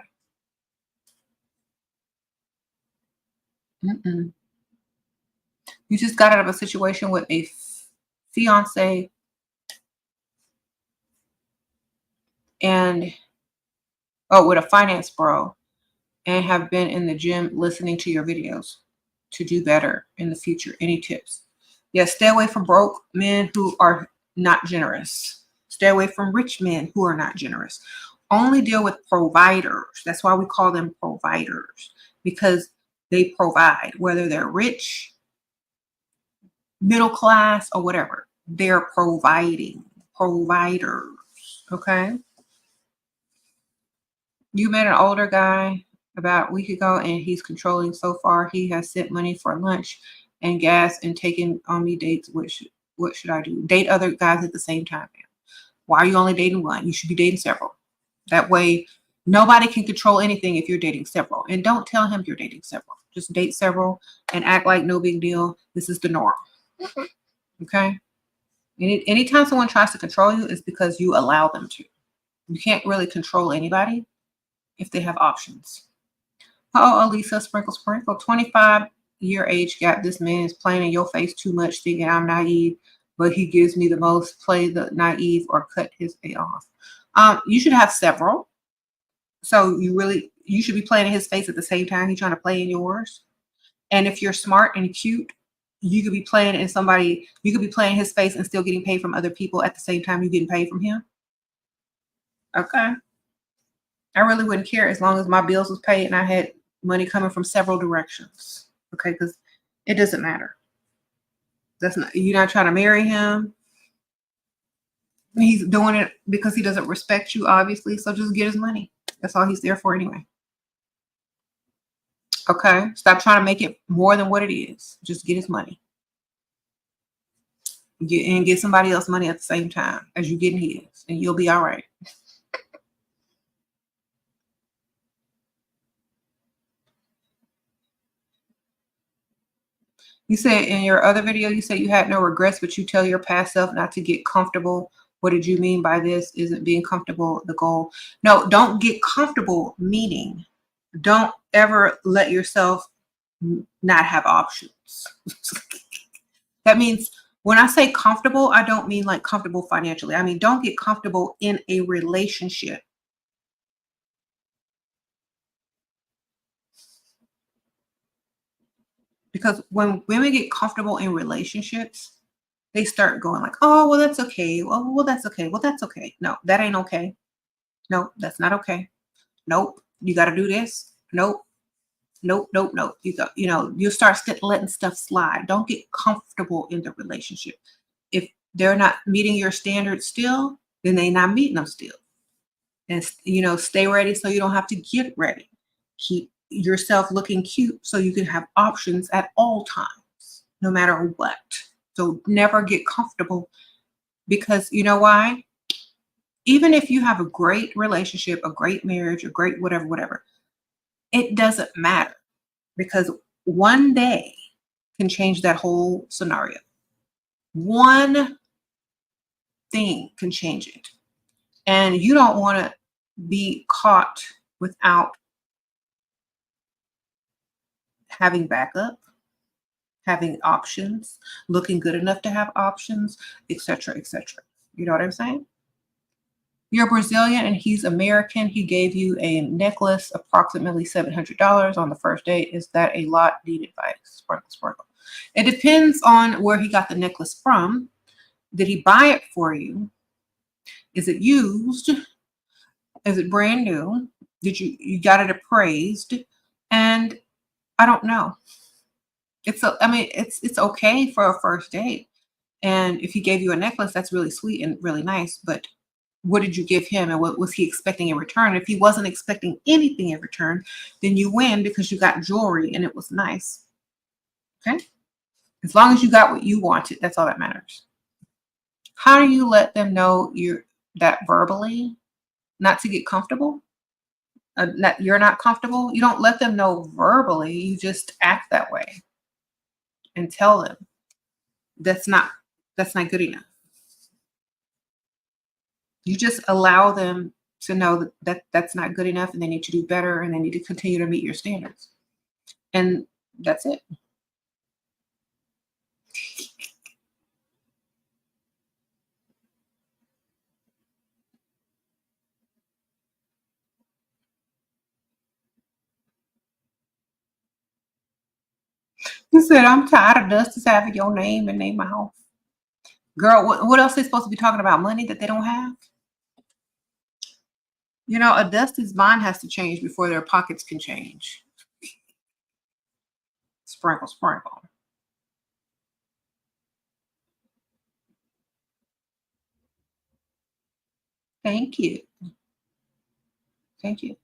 it. Mm-mm. You just got out of a situation with a fiance and with a finance bro, and have been in the gym listening to your videos to do better in the future. Any tips? Yes, stay away from broke men who are not generous. Stay away from rich men who are not generous. Only deal with providers. That's why we call them providers, because they provide, whether they're rich, middle class, or whatever. They're providing. Providers. Okay. You met an older guy about a week ago and he's controlling. So far, he has sent money for lunch and gas and taken on me dates. What should I do? Date other guys at the same time. Why are you only dating one? You should be dating several. That way, nobody can control anything if you're dating several. And don't tell him you're dating several. Just date several and act like no big deal. This is the norm. Okay? Anytime someone tries to control you, it's because you allow them to. You can't really control anybody if they have options. Oh, Elisa, sprinkle, sprinkle. 25-year age gap. This man is playing in your face too much, thinking I'm naive, but he gives me the most. Play the naive or cut his pay off. You should have several. So you should be playing in his face at the same time he's trying to play in yours. And if you're smart and cute, you could be playing his face and still getting paid from other people at the same time you're getting paid from him. Okay. I really wouldn't care as long as my bills was paid and I had money coming from several directions. Okay, because it doesn't matter. You're not trying to marry him. He's doing it because he doesn't respect you, obviously. So just get his money. That's all he's there for anyway. Okay, stop trying to make it more than what it is. Just get his money. Get somebody else money at the same time as you getting his, and you'll be all right. You said in your other video, you said you had no regrets, but you tell your past self not to get comfortable. What did you mean by this? Isn't being comfortable the goal? No, don't get comfortable, meaning don't ever let yourself not have options. That means when I say comfortable, I don't mean like comfortable financially. I mean, don't get comfortable in a relationship. Because when women get comfortable in relationships, they start going like, oh, well, that's okay. Well, that's okay. Well, that's okay. No, that ain't okay. No, that's not okay. Nope. You got to do this. Nope. Nope. Nope. Nope. You start letting stuff slide. Don't get comfortable in the relationship. If they're not meeting your standards still, then they're not meeting them still. And stay ready so you don't have to get ready. Keep yourself looking cute so you can have options at all times, no matter what. So never get comfortable, because you know why? Even if you have a great relationship, a great marriage, a great whatever, whatever, it doesn't matter, because one day can change that whole scenario. One thing can change it. And you don't want to be caught without having backup, having options, looking good enough to have options, etc., etc. You know what I'm saying? You're Brazilian and he's American. He gave you a necklace, approximately $700 on the first date. Is that a lot? Need advice? Sparkle, sparkle. It depends on where he got the necklace from. Did he buy it for you? Is it used? Is it brand new? Did you got it appraised? And I don't know. It's okay for a first date. And if he gave you a necklace, that's really sweet and really nice. But what did you give him, and what was he expecting in return? If he wasn't expecting anything in return, then you win because you got jewelry and it was nice. Okay? As long as you got what you wanted, that's all that matters. How do you let them know that verbally, not to get comfortable? That you're not comfortable? You don't let them know verbally. You just act that way and tell them that's not good enough. You just allow them to know that that's not good enough, and they need to do better, and they need to continue to meet your standards. And that's it. You said, I'm tired of Dustin's having your name in their mouth. Girl, what else they supposed to be talking about? Money that they don't have? A Dusty's mind has to change before their pockets can change. Sprinkle, sprinkle. Thank you. Thank you.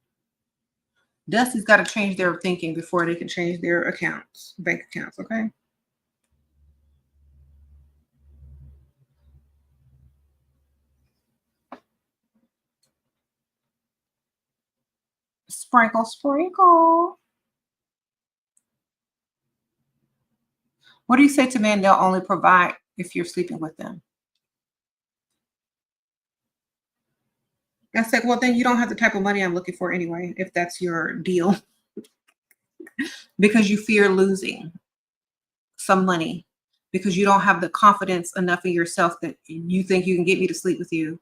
Dusty's got to change their thinking before they can change their accounts, bank accounts, okay? Sprinkle, sprinkle. What do you say to men they'll only provide if you're sleeping with them? I said, well, then you don't have the type of money I'm looking for anyway, if that's your deal, because you fear losing some money, because you don't have the confidence enough in yourself that you think you can get me to sleep with you.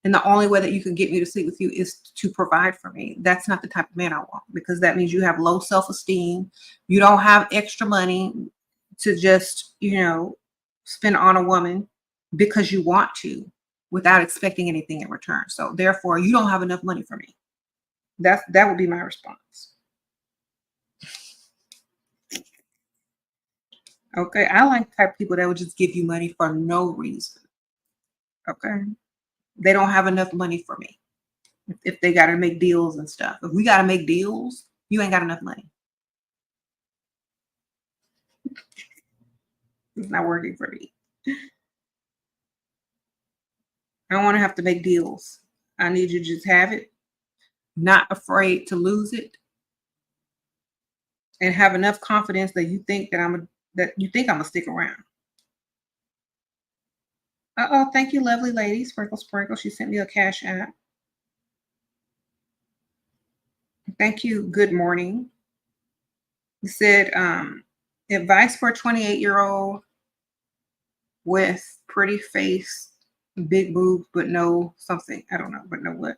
And the only way that you can get me to sleep with you is to provide for me. That's not the type of man I want, because that means you have low self-esteem. You don't have extra money to just, spend on a woman because you want to, without expecting anything in return. So therefore, you don't have enough money for me. That would be my response. Okay. I like type of people that would just give you money for no reason. Okay. They don't have enough money for me. If they got to make deals and stuff. If we got to make deals, you ain't got enough money. It's not working for me. I don't want to have to make deals. I need you to just have it, not afraid to lose it, and have enough confidence that you think that I'm gonna stick around. Uh-oh, thank you, lovely lady. Sprinkle, sprinkle. She sent me a cash app. Thank you. Good morning. You said advice for a 28-year-old with pretty face, big boobs, but no something. I don't know, but no what.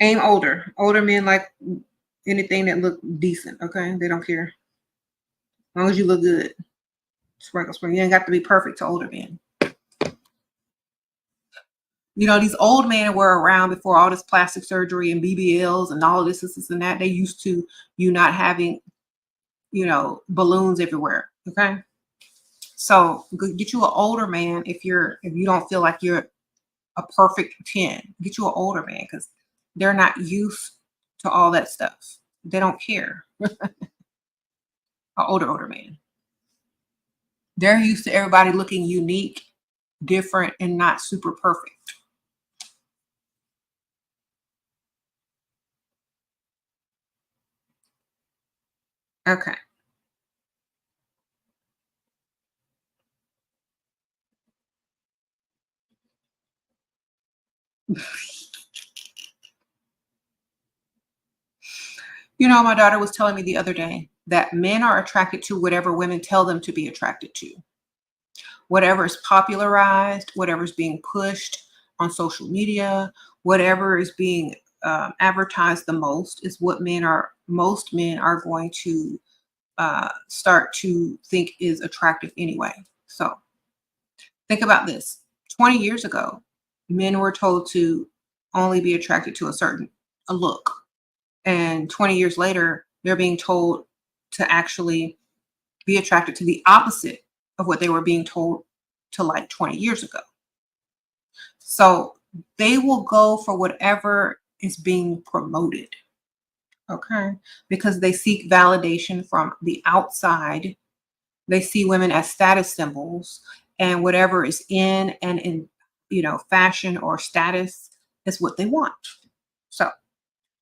Aim older. Older men like anything that look decent, okay? They don't care. As long as you look good. Sprinkle, sprinkle. You ain't got to be perfect to older men. These old men were around before all this plastic surgery and BBLs and all of this and that. They used to you not having, balloons everywhere. Okay. So get you an older man if you don't feel like you're a perfect 10. Get you an older man because they're not used to all that stuff. They don't care. An older man. They're used to everybody looking unique, different, and not super perfect. Okay. You know, my daughter was telling me the other day that men are attracted to whatever women tell them to be attracted to. Whatever is popularized, whatever is being pushed on social media, whatever is being advertised the most is what most men are going to start to think is attractive anyway. So think about this. 20 years ago, men were told to only be attracted to a look. And 20 years later, they're being told to actually be attracted to the opposite of what they were being told to like 20 years ago. So they will go for whatever is being promoted. Okay. Because they seek validation from the outside. They see women as status symbols, and whatever is in fashion or status is what they want. So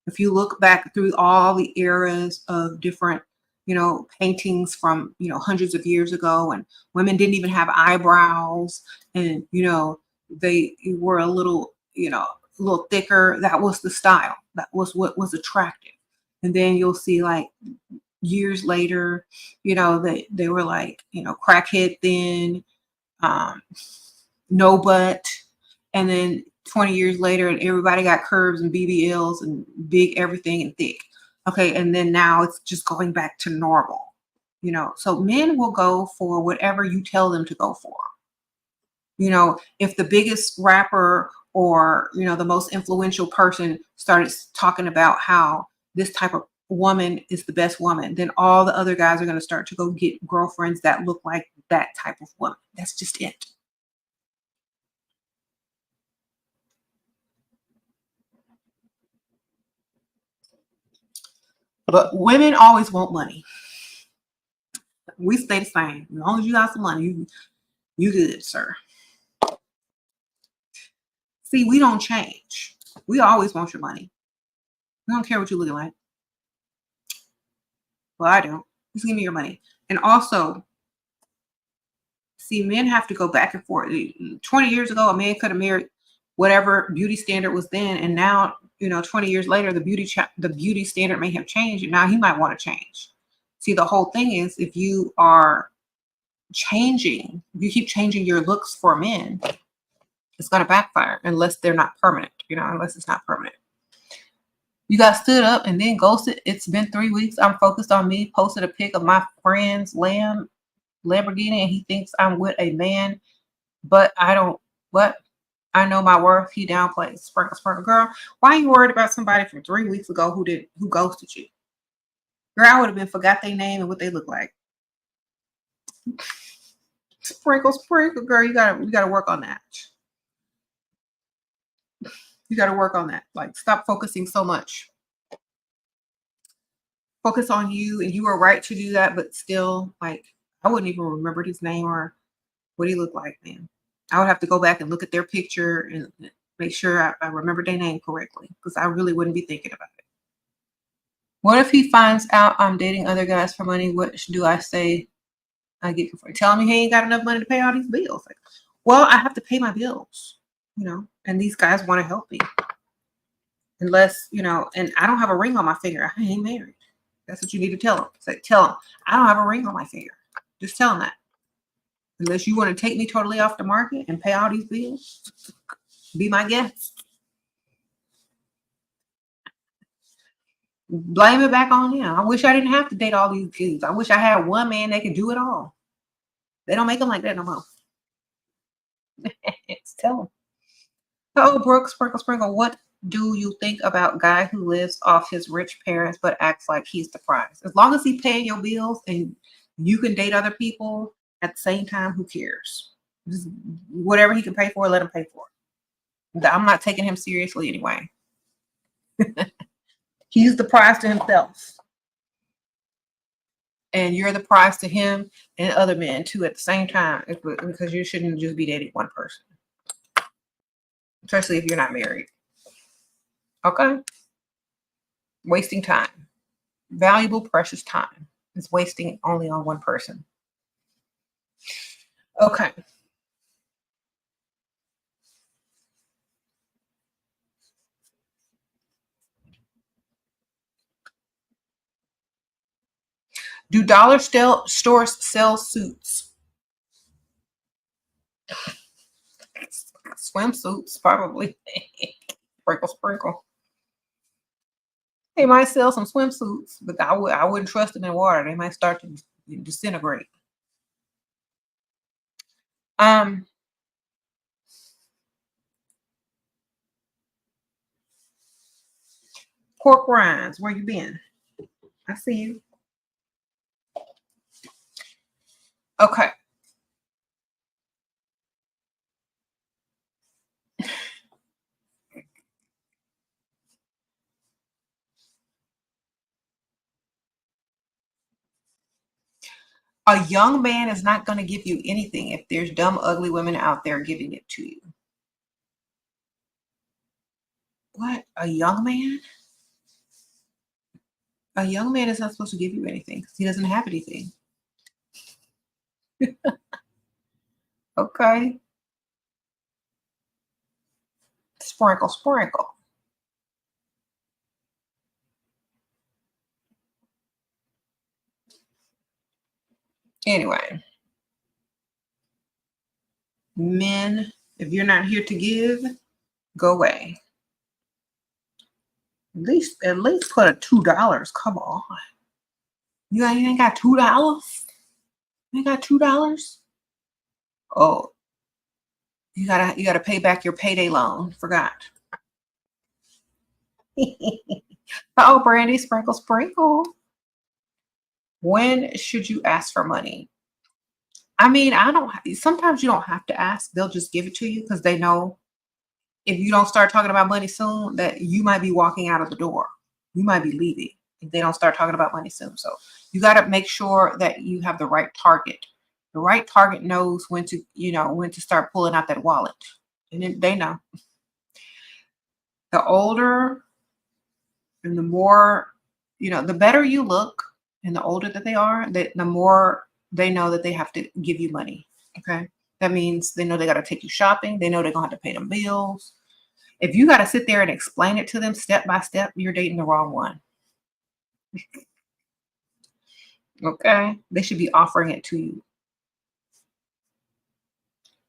if you look back through all the eras of different, paintings from, hundreds of years ago, and women didn't even have eyebrows, and, they were a little thicker. That was the style. That was what was attractive. And then you'll see like years later, they were like, crackhead thin, um, no butt. And then 20 years later, and everybody got curves and BBLs and big everything and thick. Okay. And then now it's just going back to normal, So men will go for whatever you tell them to go for. If the biggest rapper or, the most influential person started talking about how this type of woman is the best woman, then all the other guys are going to start to go get girlfriends that look like that type of woman. That's just it. But women always want money. We stay the same. As long as you got some money, you good, sir. See, we don't change. We always want your money. We don't care what you looking like. Well, I don't. Just give me your money. And also, see, men have to go back and forth. 20 years ago, a man could have married whatever beauty standard was then, and now, 20 years later, the beauty standard may have changed, and now he might want to change. See, the whole thing is, if you are changing, if you keep changing your looks for men, it's going to backfire unless they're not permanent, unless it's not permanent. You got stood up and then ghosted. It's been 3 weeks. I'm focused on me. Posted a pic of my friend's Lamborghini, and he thinks I'm with a man, but I don't. What? I know my worth. He downplays. Sprinkle, sprinkle. Girl, why are you worried about somebody from 3 weeks ago who ghosted you? Girl, I would have been forgot their name and what they look like. Sprinkle, sprinkle, girl. You gotta work on that. You gotta work on that. Like, stop focusing so much. Focus on you, and you are right to do that, but still, like, I wouldn't even remember his name or what he looked like, man. I would have to go back and look at their picture and make sure I remember their name correctly, because I really wouldn't be thinking about it. What if he finds out I'm dating other guys for money? What do I say I get for? Tell him he ain't got enough money to pay all these bills. Like, well, I have to pay my bills, and these guys want to help me. Unless, and I don't have a ring on my finger. I ain't married. That's what you need to tell them. Say, tell them, I don't have a ring on my finger. Just tell them that. Unless you want to take me totally off the market and pay all these bills, be my guest. Blame it back on them. I wish I didn't have to date all these dudes. I wish I had one man that could do it all. They don't make them like that no more. Tell them. Oh, Brooke, sprinkle, sprinkle. What do you think about guy who lives off his rich parents but acts like he's the prize? As long as he paying your bills and you can date other people At the same time, who cares? Just whatever he can pay for, let him pay for it. I'm not taking him seriously anyway. He's the prize to himself. And you're the prize to him and other men too at the same time, because you shouldn't just be dating one person, especially if you're not married. Okay? Wasting time. Valuable, precious time is wasting only on one person. Okay. Do dollar stores sell suits? Swimsuits, probably. Sprinkle, sprinkle. They might sell some swimsuits, but I wouldn't trust them in water. They might start to disintegrate. Um, Pork rinds, where you been? I see you. Okay. A young man is not going to give you anything if there's dumb, ugly women out there giving it to you. What? A young man? A young man is not supposed to give you anything because he doesn't have anything. Okay. Sprinkle, sprinkle. Anyway, men, if you're not here to give, go away. At least put a $2. Come on. You ain't got $2? You ain't got $2? Oh, you gotta pay back your payday loan. Forgot. Oh, Brandy, sprinkle, sprinkle. When should you ask for money? I mean, sometimes you don't have to ask. They'll just give it to you because they know if you don't start talking about money soon, that you might be walking out of the door. You might be leaving if they don't start talking about money soon. So you got to make sure that you have the right target. The right target knows when to start pulling out that wallet. And they know. The older and the more, the better you look and the older that they are, the more they know that they have to give you money. Okay. That means they know they got to take you shopping. They know they're going to have to pay them bills. If you got to sit there and explain it to them step by step, you're dating the wrong one. Okay. They should be offering it to you.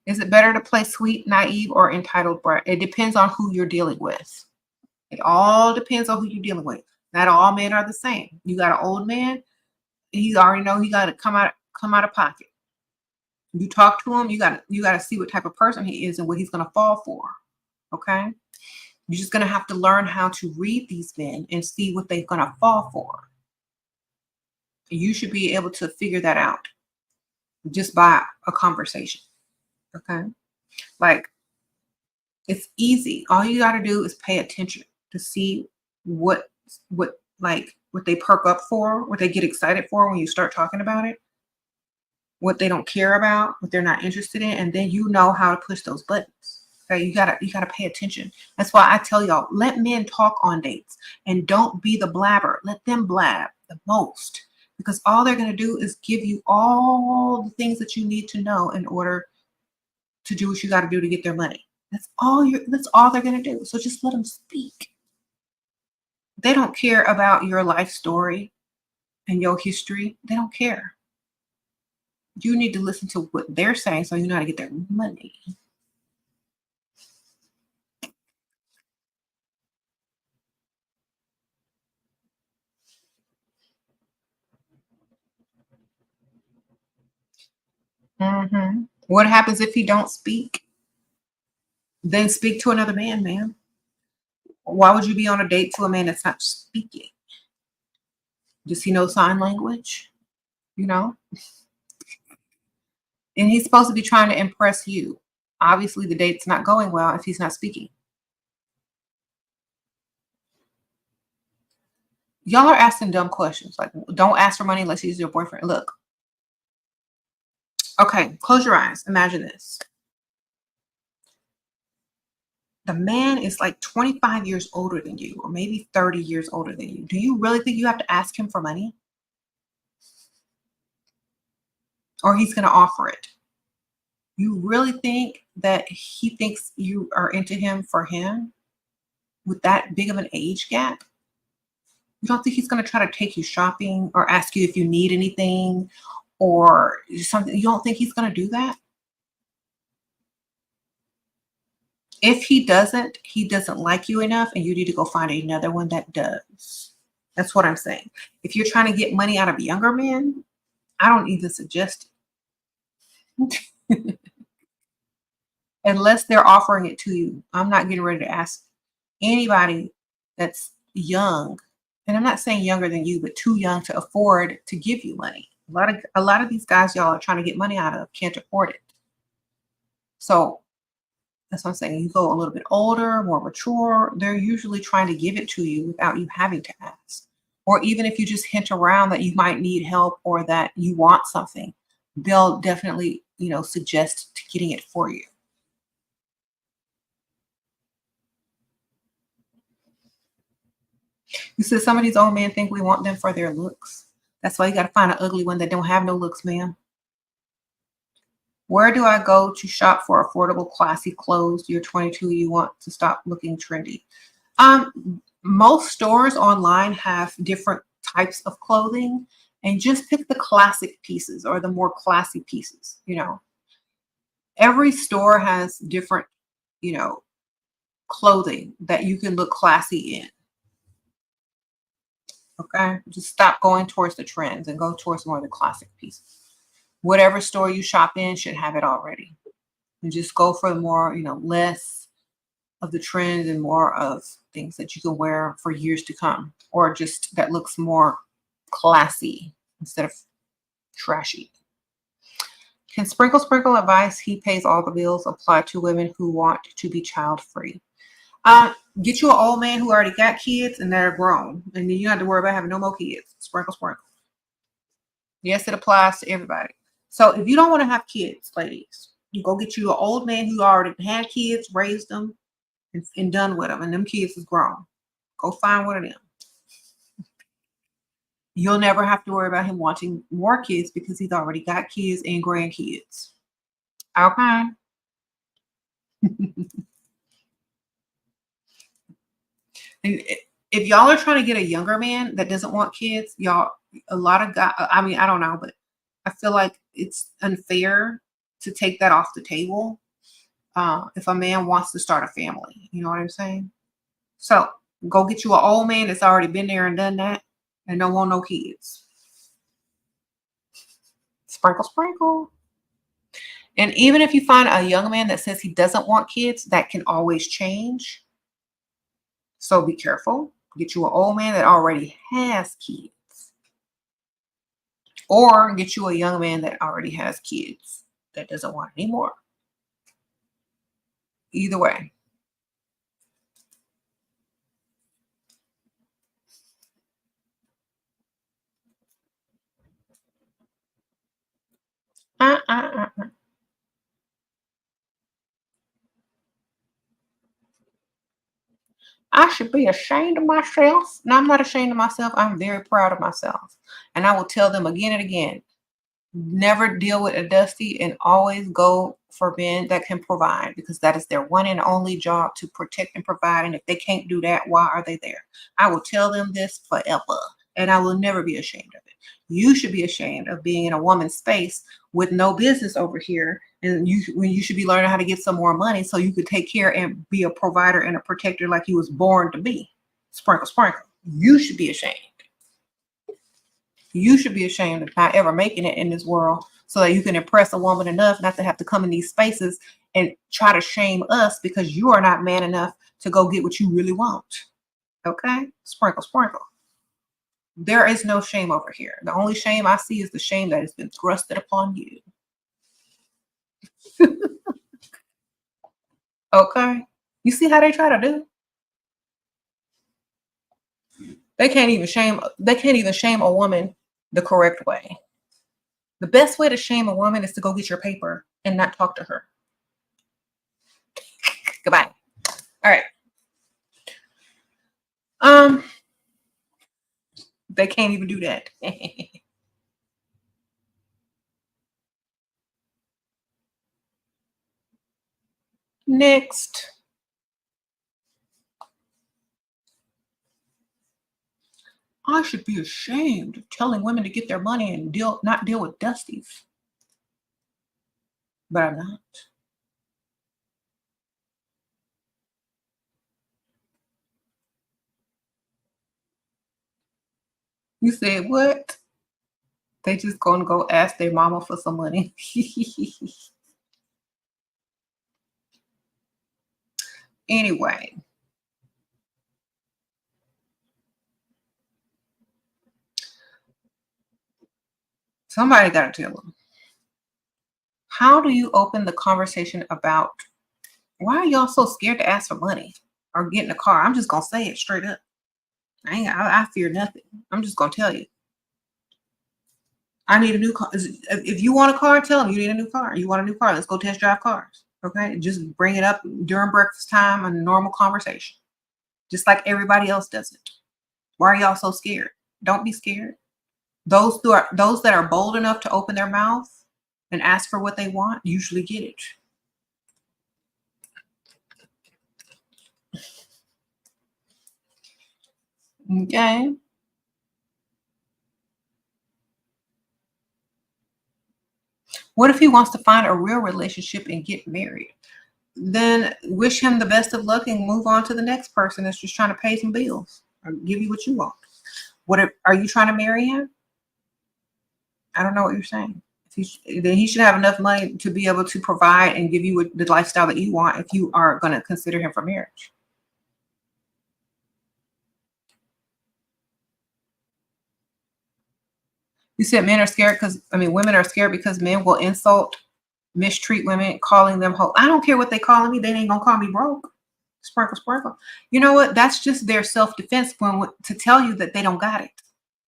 Is it better to play sweet, naive, or entitled brat? It depends on who you're dealing with. It all depends on who you're dealing with. Not all men are the same. You got an old man, he already know he got to come out of pocket. You talk to him, you got to see what type of person he is and what he's going to fall for. Okay? You're just going to have to learn how to read these men and see what they're going to fall for. You should be able to figure that out just by a conversation. Okay? Like, it's easy. All you got to do is pay attention to see what they perk up for, what they get excited for when you start talking about it, what they don't care about, what they're not interested in, and then you know how to push those buttons. Okay, you gotta pay attention. That's why I tell y'all, let men talk on dates and don't be the blabber. Let them blab the most, because all they're gonna do is give you all the things that you need to know in order to do what you got to do to get their money. That's all they're gonna do. So just let them speak. They don't care about your life story and your history. They don't care. You need to listen to what they're saying so you know how to get their money. What happens if he don't speak? Then speak to another man, ma'am. Why would you be on a date to a man that's not speaking? Does he know sign language? You know? And he's supposed to be trying to impress you. Obviously, the date's not going well if he's not speaking. Y'all are asking dumb questions. Like, don't ask for money unless he's your boyfriend. Look, okay, close your eyes. Imagine this. The man is like 25 years older than you, or maybe 30 years older than you. Do you really think you have to ask him for money? Or he's going to offer it? You really think that he thinks you are into him for him with that big of an age gap? You don't think he's going to try to take you shopping or ask you if you need anything or something? You don't think he's going to do that? If he doesn't like you enough and you need to go find another one that does. That's what I'm saying. If you're trying to get money out of younger men, I don't even suggest it. Unless they're offering it to you. I'm not getting ready to ask anybody that's young, and I'm not saying younger than you, but too young to afford to give you money. A lot of these guys y'all are trying to get money out of can't afford it. So that's what I'm saying. You go a little bit older, more mature, they're usually trying to give it to you without you having to ask. Or even if you just hint around that you might need help or that you want something, they'll definitely, suggest getting it for you. You said some of these old men think we want them for their looks. That's why you got to find an ugly one that don't have no looks, ma'am. Where do I go to shop for affordable, classy clothes? You're 22. You want to stop looking trendy. Most stores online have different types of clothing, and just pick the classic pieces or the more classy pieces. Every store has different, you know, clothing that you can look classy in. Okay, just stop going towards the trends and go towards more of the classic pieces. Whatever store you shop in should have it already. And just go for the more, less of the trends and more of things that you can wear for years to come, or just that looks more classy instead of trashy. Can Sprinkle advise he pays all the bills apply to women who want to be child free? Get you an old man who already got kids and they're grown, and then you don't have to worry about having no more kids. Sprinkle. Yes, it applies to everybody. So if you don't want to have kids, ladies, you go get you an old man who already had kids, raised them, and done with them, and them kids is grown. Go find one of them. You'll never have to worry about him wanting more kids because he's already got kids and grandkids. Okay. And if y'all are trying to get a younger man that doesn't want kids, y'all, a lot of guys, I mean, I don't know, but I feel like it's unfair to take that off the table if a man wants to start a family. You know what I'm saying? So go get you an old man that's already been there and done that and don't want no kids. Sprinkle. And even if you find a young man that says he doesn't want kids, that can always change. So be careful. Get you an old man that already has kids. Or get you a young man that already has kids that doesn't want any more. Either way. Uh, uh, uh, uh. I should be ashamed of myself. No, I'm not ashamed of myself. I'm very proud of myself. And I will tell them again and again, never deal with a dusty and always go for men that can provide, because that is their one and only job, to protect and provide. And if they can't do that, why are they there? I will tell them this forever, and I will never be ashamed of it. You should be ashamed of being in a woman's space with no business over here, and you should be learning how to get some more money so you could take care and be a provider and a protector like you was born to be. Sprinkle. You should be ashamed. You should be ashamed of not ever making it in this world so that you can impress a woman enough not to have to come in these spaces and try to shame us because you are not man enough to go get what you really want. Okay? Sprinkle. There is no shame over here. The only shame I see is the shame that has been thrusted upon you. Okay. You see how they try to do? They can't even shame a woman the correct way. The best way to shame a woman is to go get your paper and not talk to her. Goodbye. All right. Um, they can't even do that. Next. I should be ashamed of telling women to get their money and not deal with dusties. But I'm not. You said what? They just gonna go ask their mama for some money. Anyway, somebody gotta tell them. How do you open the conversation about why are y'all so scared to ask for money or get in a car? I'm just gonna say it straight up. I fear nothing. I'm just gonna tell you. I need a new car. If you want a car, tell them you need a new car. You want a new car? Let's go test drive cars. Okay, just bring it up during breakfast time on a normal conversation, just like everybody else does it. Why are y'all so scared? Don't be scared. Those that are bold enough to open their mouth and ask for what they want usually get it. Okay. What if he wants to find a real relationship and get married? Then wish him the best of luck and move on to the next person that's just trying to pay some bills or give you what you want. Are you trying to marry him? I don't know what you're saying. Then he should have enough money to be able to provide and give you the lifestyle that you want if you are going to consider him for marriage. You said men are scared women are scared because men will insult, mistreat women, calling them hoe. I don't care what they calling me. They ain't gonna call me broke. Sprinkle, sprinkle. You know what? That's just their self-defense to tell you that they don't got it.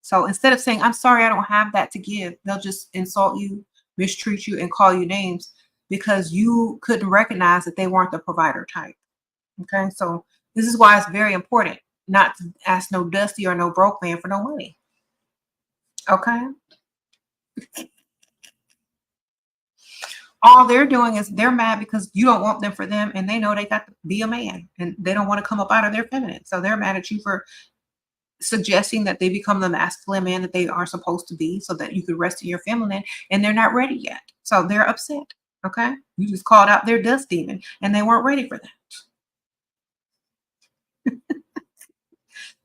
So instead of saying, I'm sorry, I don't have that to give, they'll just insult you, mistreat you, and call you names because you couldn't recognize that they weren't the provider type. Okay. So this is why it's very important not to ask no dusty or no broke man for no money. Okay. All they're doing is they're mad because you don't want them for them and they know they got to be a man and they don't want to come up out of their feminine. So they're mad at you for suggesting that they become the masculine man that they are supposed to be so that you could rest in your feminine and they're not ready yet. So they're upset. Okay. You just called out their dust demon and they weren't ready for that.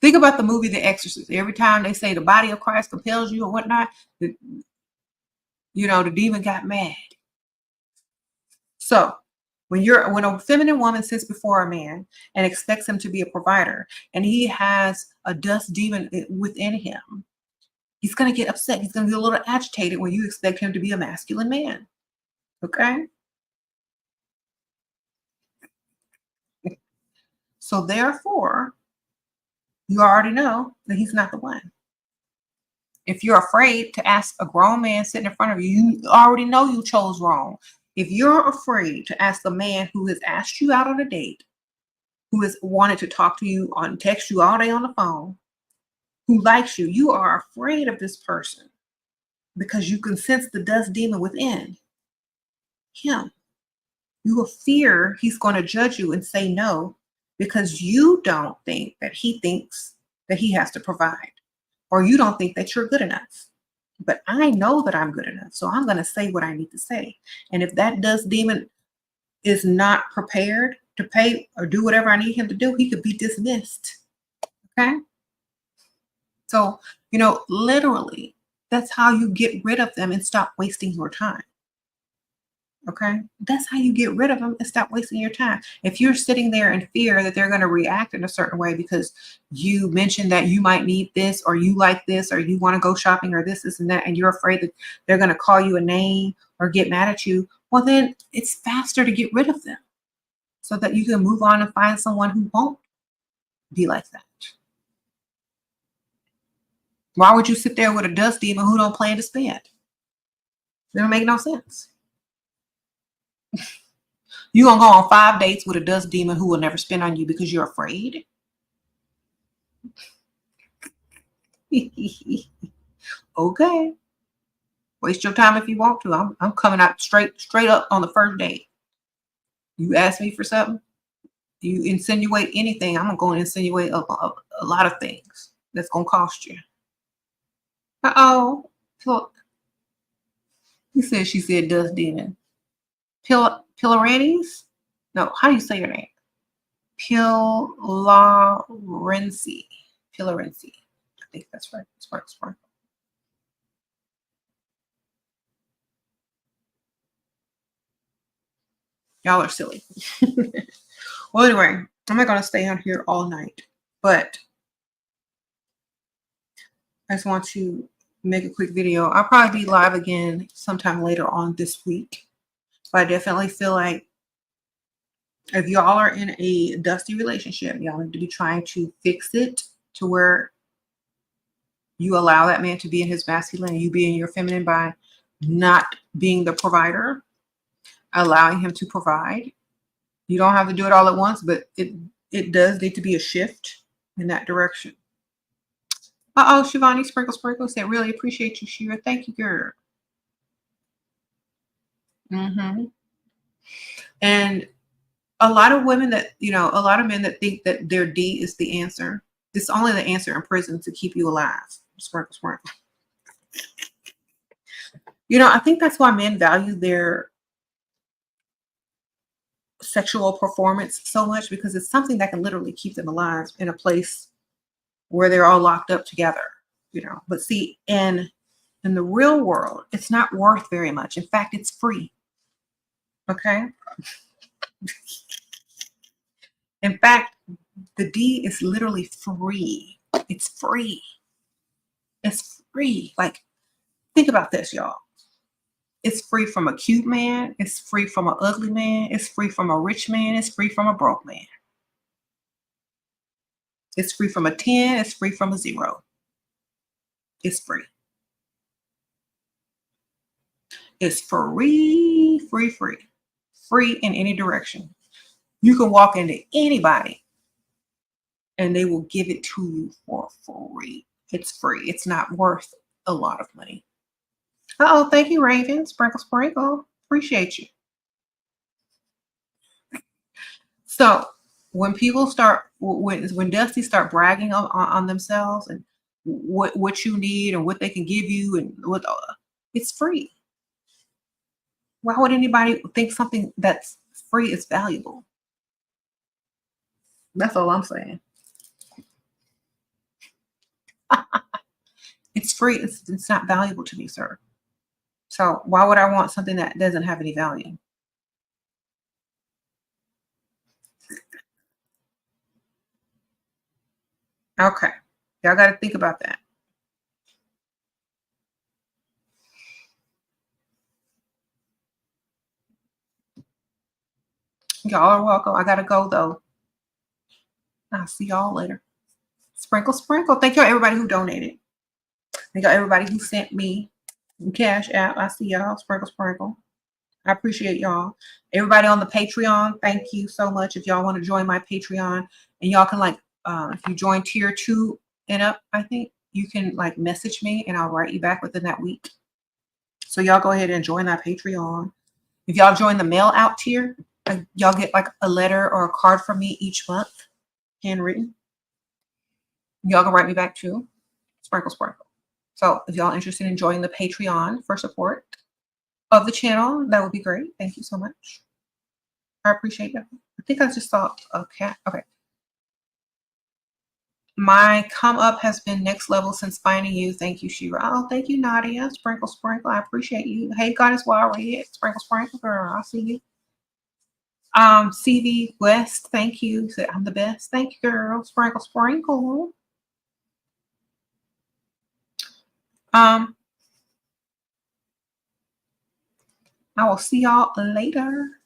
Think about the movie The Exorcist. Every time they say the body of Christ compels you or whatnot, the demon got mad. So when a feminine woman sits before a man and expects him to be a provider and he has a dust demon within him, he's going to get upset. He's going to be a little agitated when you expect him to be a masculine man. Okay. So therefore, you already know that he's not the one. If you're afraid to ask a grown man sitting in front of you, you already know you chose wrong. If you're afraid to ask a man who has asked you out on a date, who has wanted to talk to you text you all day on the phone, who likes you, you are afraid of this person because you can sense the dust demon within him. You will fear he's going to judge you and say no because you don't think that he thinks that he has to provide, or you don't think that you're good enough. But I know that I'm good enough, so I'm going to say what I need to say. And if that dust demon is not prepared to pay or do whatever I need him to do, he could be dismissed. Okay? So, literally, that's how you get rid of them and stop wasting your time. Okay? That's how you get rid of them and stop wasting your time. If you're sitting there in fear that they're going to react in a certain way because you mentioned that you might need this or you like this or you want to go shopping or this and that, and you're afraid that they're going to call you a name or get mad at you, well, then it's faster to get rid of them so that you can move on and find someone who won't be like that. Why would you sit there with a dust demon who don't plan to spend? It don't make no sense. You gonna go on 5 dates with a dust demon who will never spend on you because you're afraid? Okay. Waste your time if you want to. I'm coming out straight up on the first date. You ask me for something, you insinuate anything, I'm gonna insinuate a lot of things that's gonna cost you. Uh-oh. Look, you said she said dust demon. Pilarennes? No, how do you say your name? Pilarensi. Pilarensi. I think that's right. Smart. Y'all are silly. Well, anyway, I'm not gonna stay on here all night, but I just want to make a quick video. I'll probably be live again sometime later on this week. But I definitely feel like if y'all are in a dusty relationship, y'all need to be trying to fix it to where you allow that man to be in his masculine and you be in your feminine by not being the provider, allowing him to provide. You don't have to do it all at once, but it does need to be a shift in that direction. Uh-oh, Shivani Sprinkle said, really appreciate you, Shira. Thank you, girl. And a lot of women that, a lot of men that think that their D is the answer. It's only the answer in prison to keep you alive. Sprinkle. I think that's why men value their sexual performance so much, because it's something that can literally keep them alive in a place where they're all locked up together, But see, in the real world, it's not worth very much. In fact, it's free. Okay? In fact, the D is literally free. It's free. It's free. Like, think about this, y'all. It's free from a cute man. It's free from an ugly man. It's free from a rich man. It's free from a broke man. It's free from a 10. It's free from a 0. It's free. It's free. Free in any direction. You can walk into anybody and they will give it to you for free. It's free. It's not worth a lot of money. Uh-oh, thank you, Raven. Sprinkle. Appreciate you. So when people start, when Dusty start bragging on themselves and what you need and what they can give you and what, it's free. Why would anybody think something that's free is valuable? That's all I'm saying. It's free. It's not valuable to me, sir. So why would I want something that doesn't have any value? Okay. Y'all got to think about that. Y'all are welcome. I got to go, though. I'll see y'all later. Sprinkle. Thank you, everybody who donated. Thank you, everybody who sent me Cash App. I see y'all. Sprinkle. I appreciate y'all. Everybody on the Patreon, thank you so much. If y'all want to join my Patreon, and y'all can if you join tier 2 and up, I think you can message me and I'll write you back within that week. So y'all go ahead and join that Patreon. If y'all join the mail out tier, y'all get a letter or a card from me each month, handwritten. Y'all can write me back too. Sprinkle. So if y'all interested in joining the Patreon for support of the channel, that would be great. Thank you so much. I appreciate that. I think I just saw a cat. Okay. My come up has been next level since finding you. Thank you, Shira. Oh, thank you, Nadia. Sprinkle. I appreciate you. Hey, Goddess Wild Red. Sprinkle, girl. I see you. CV West, thank you. Said I'm the best. Thank you, girl. Sprinkle. I will see y'all later.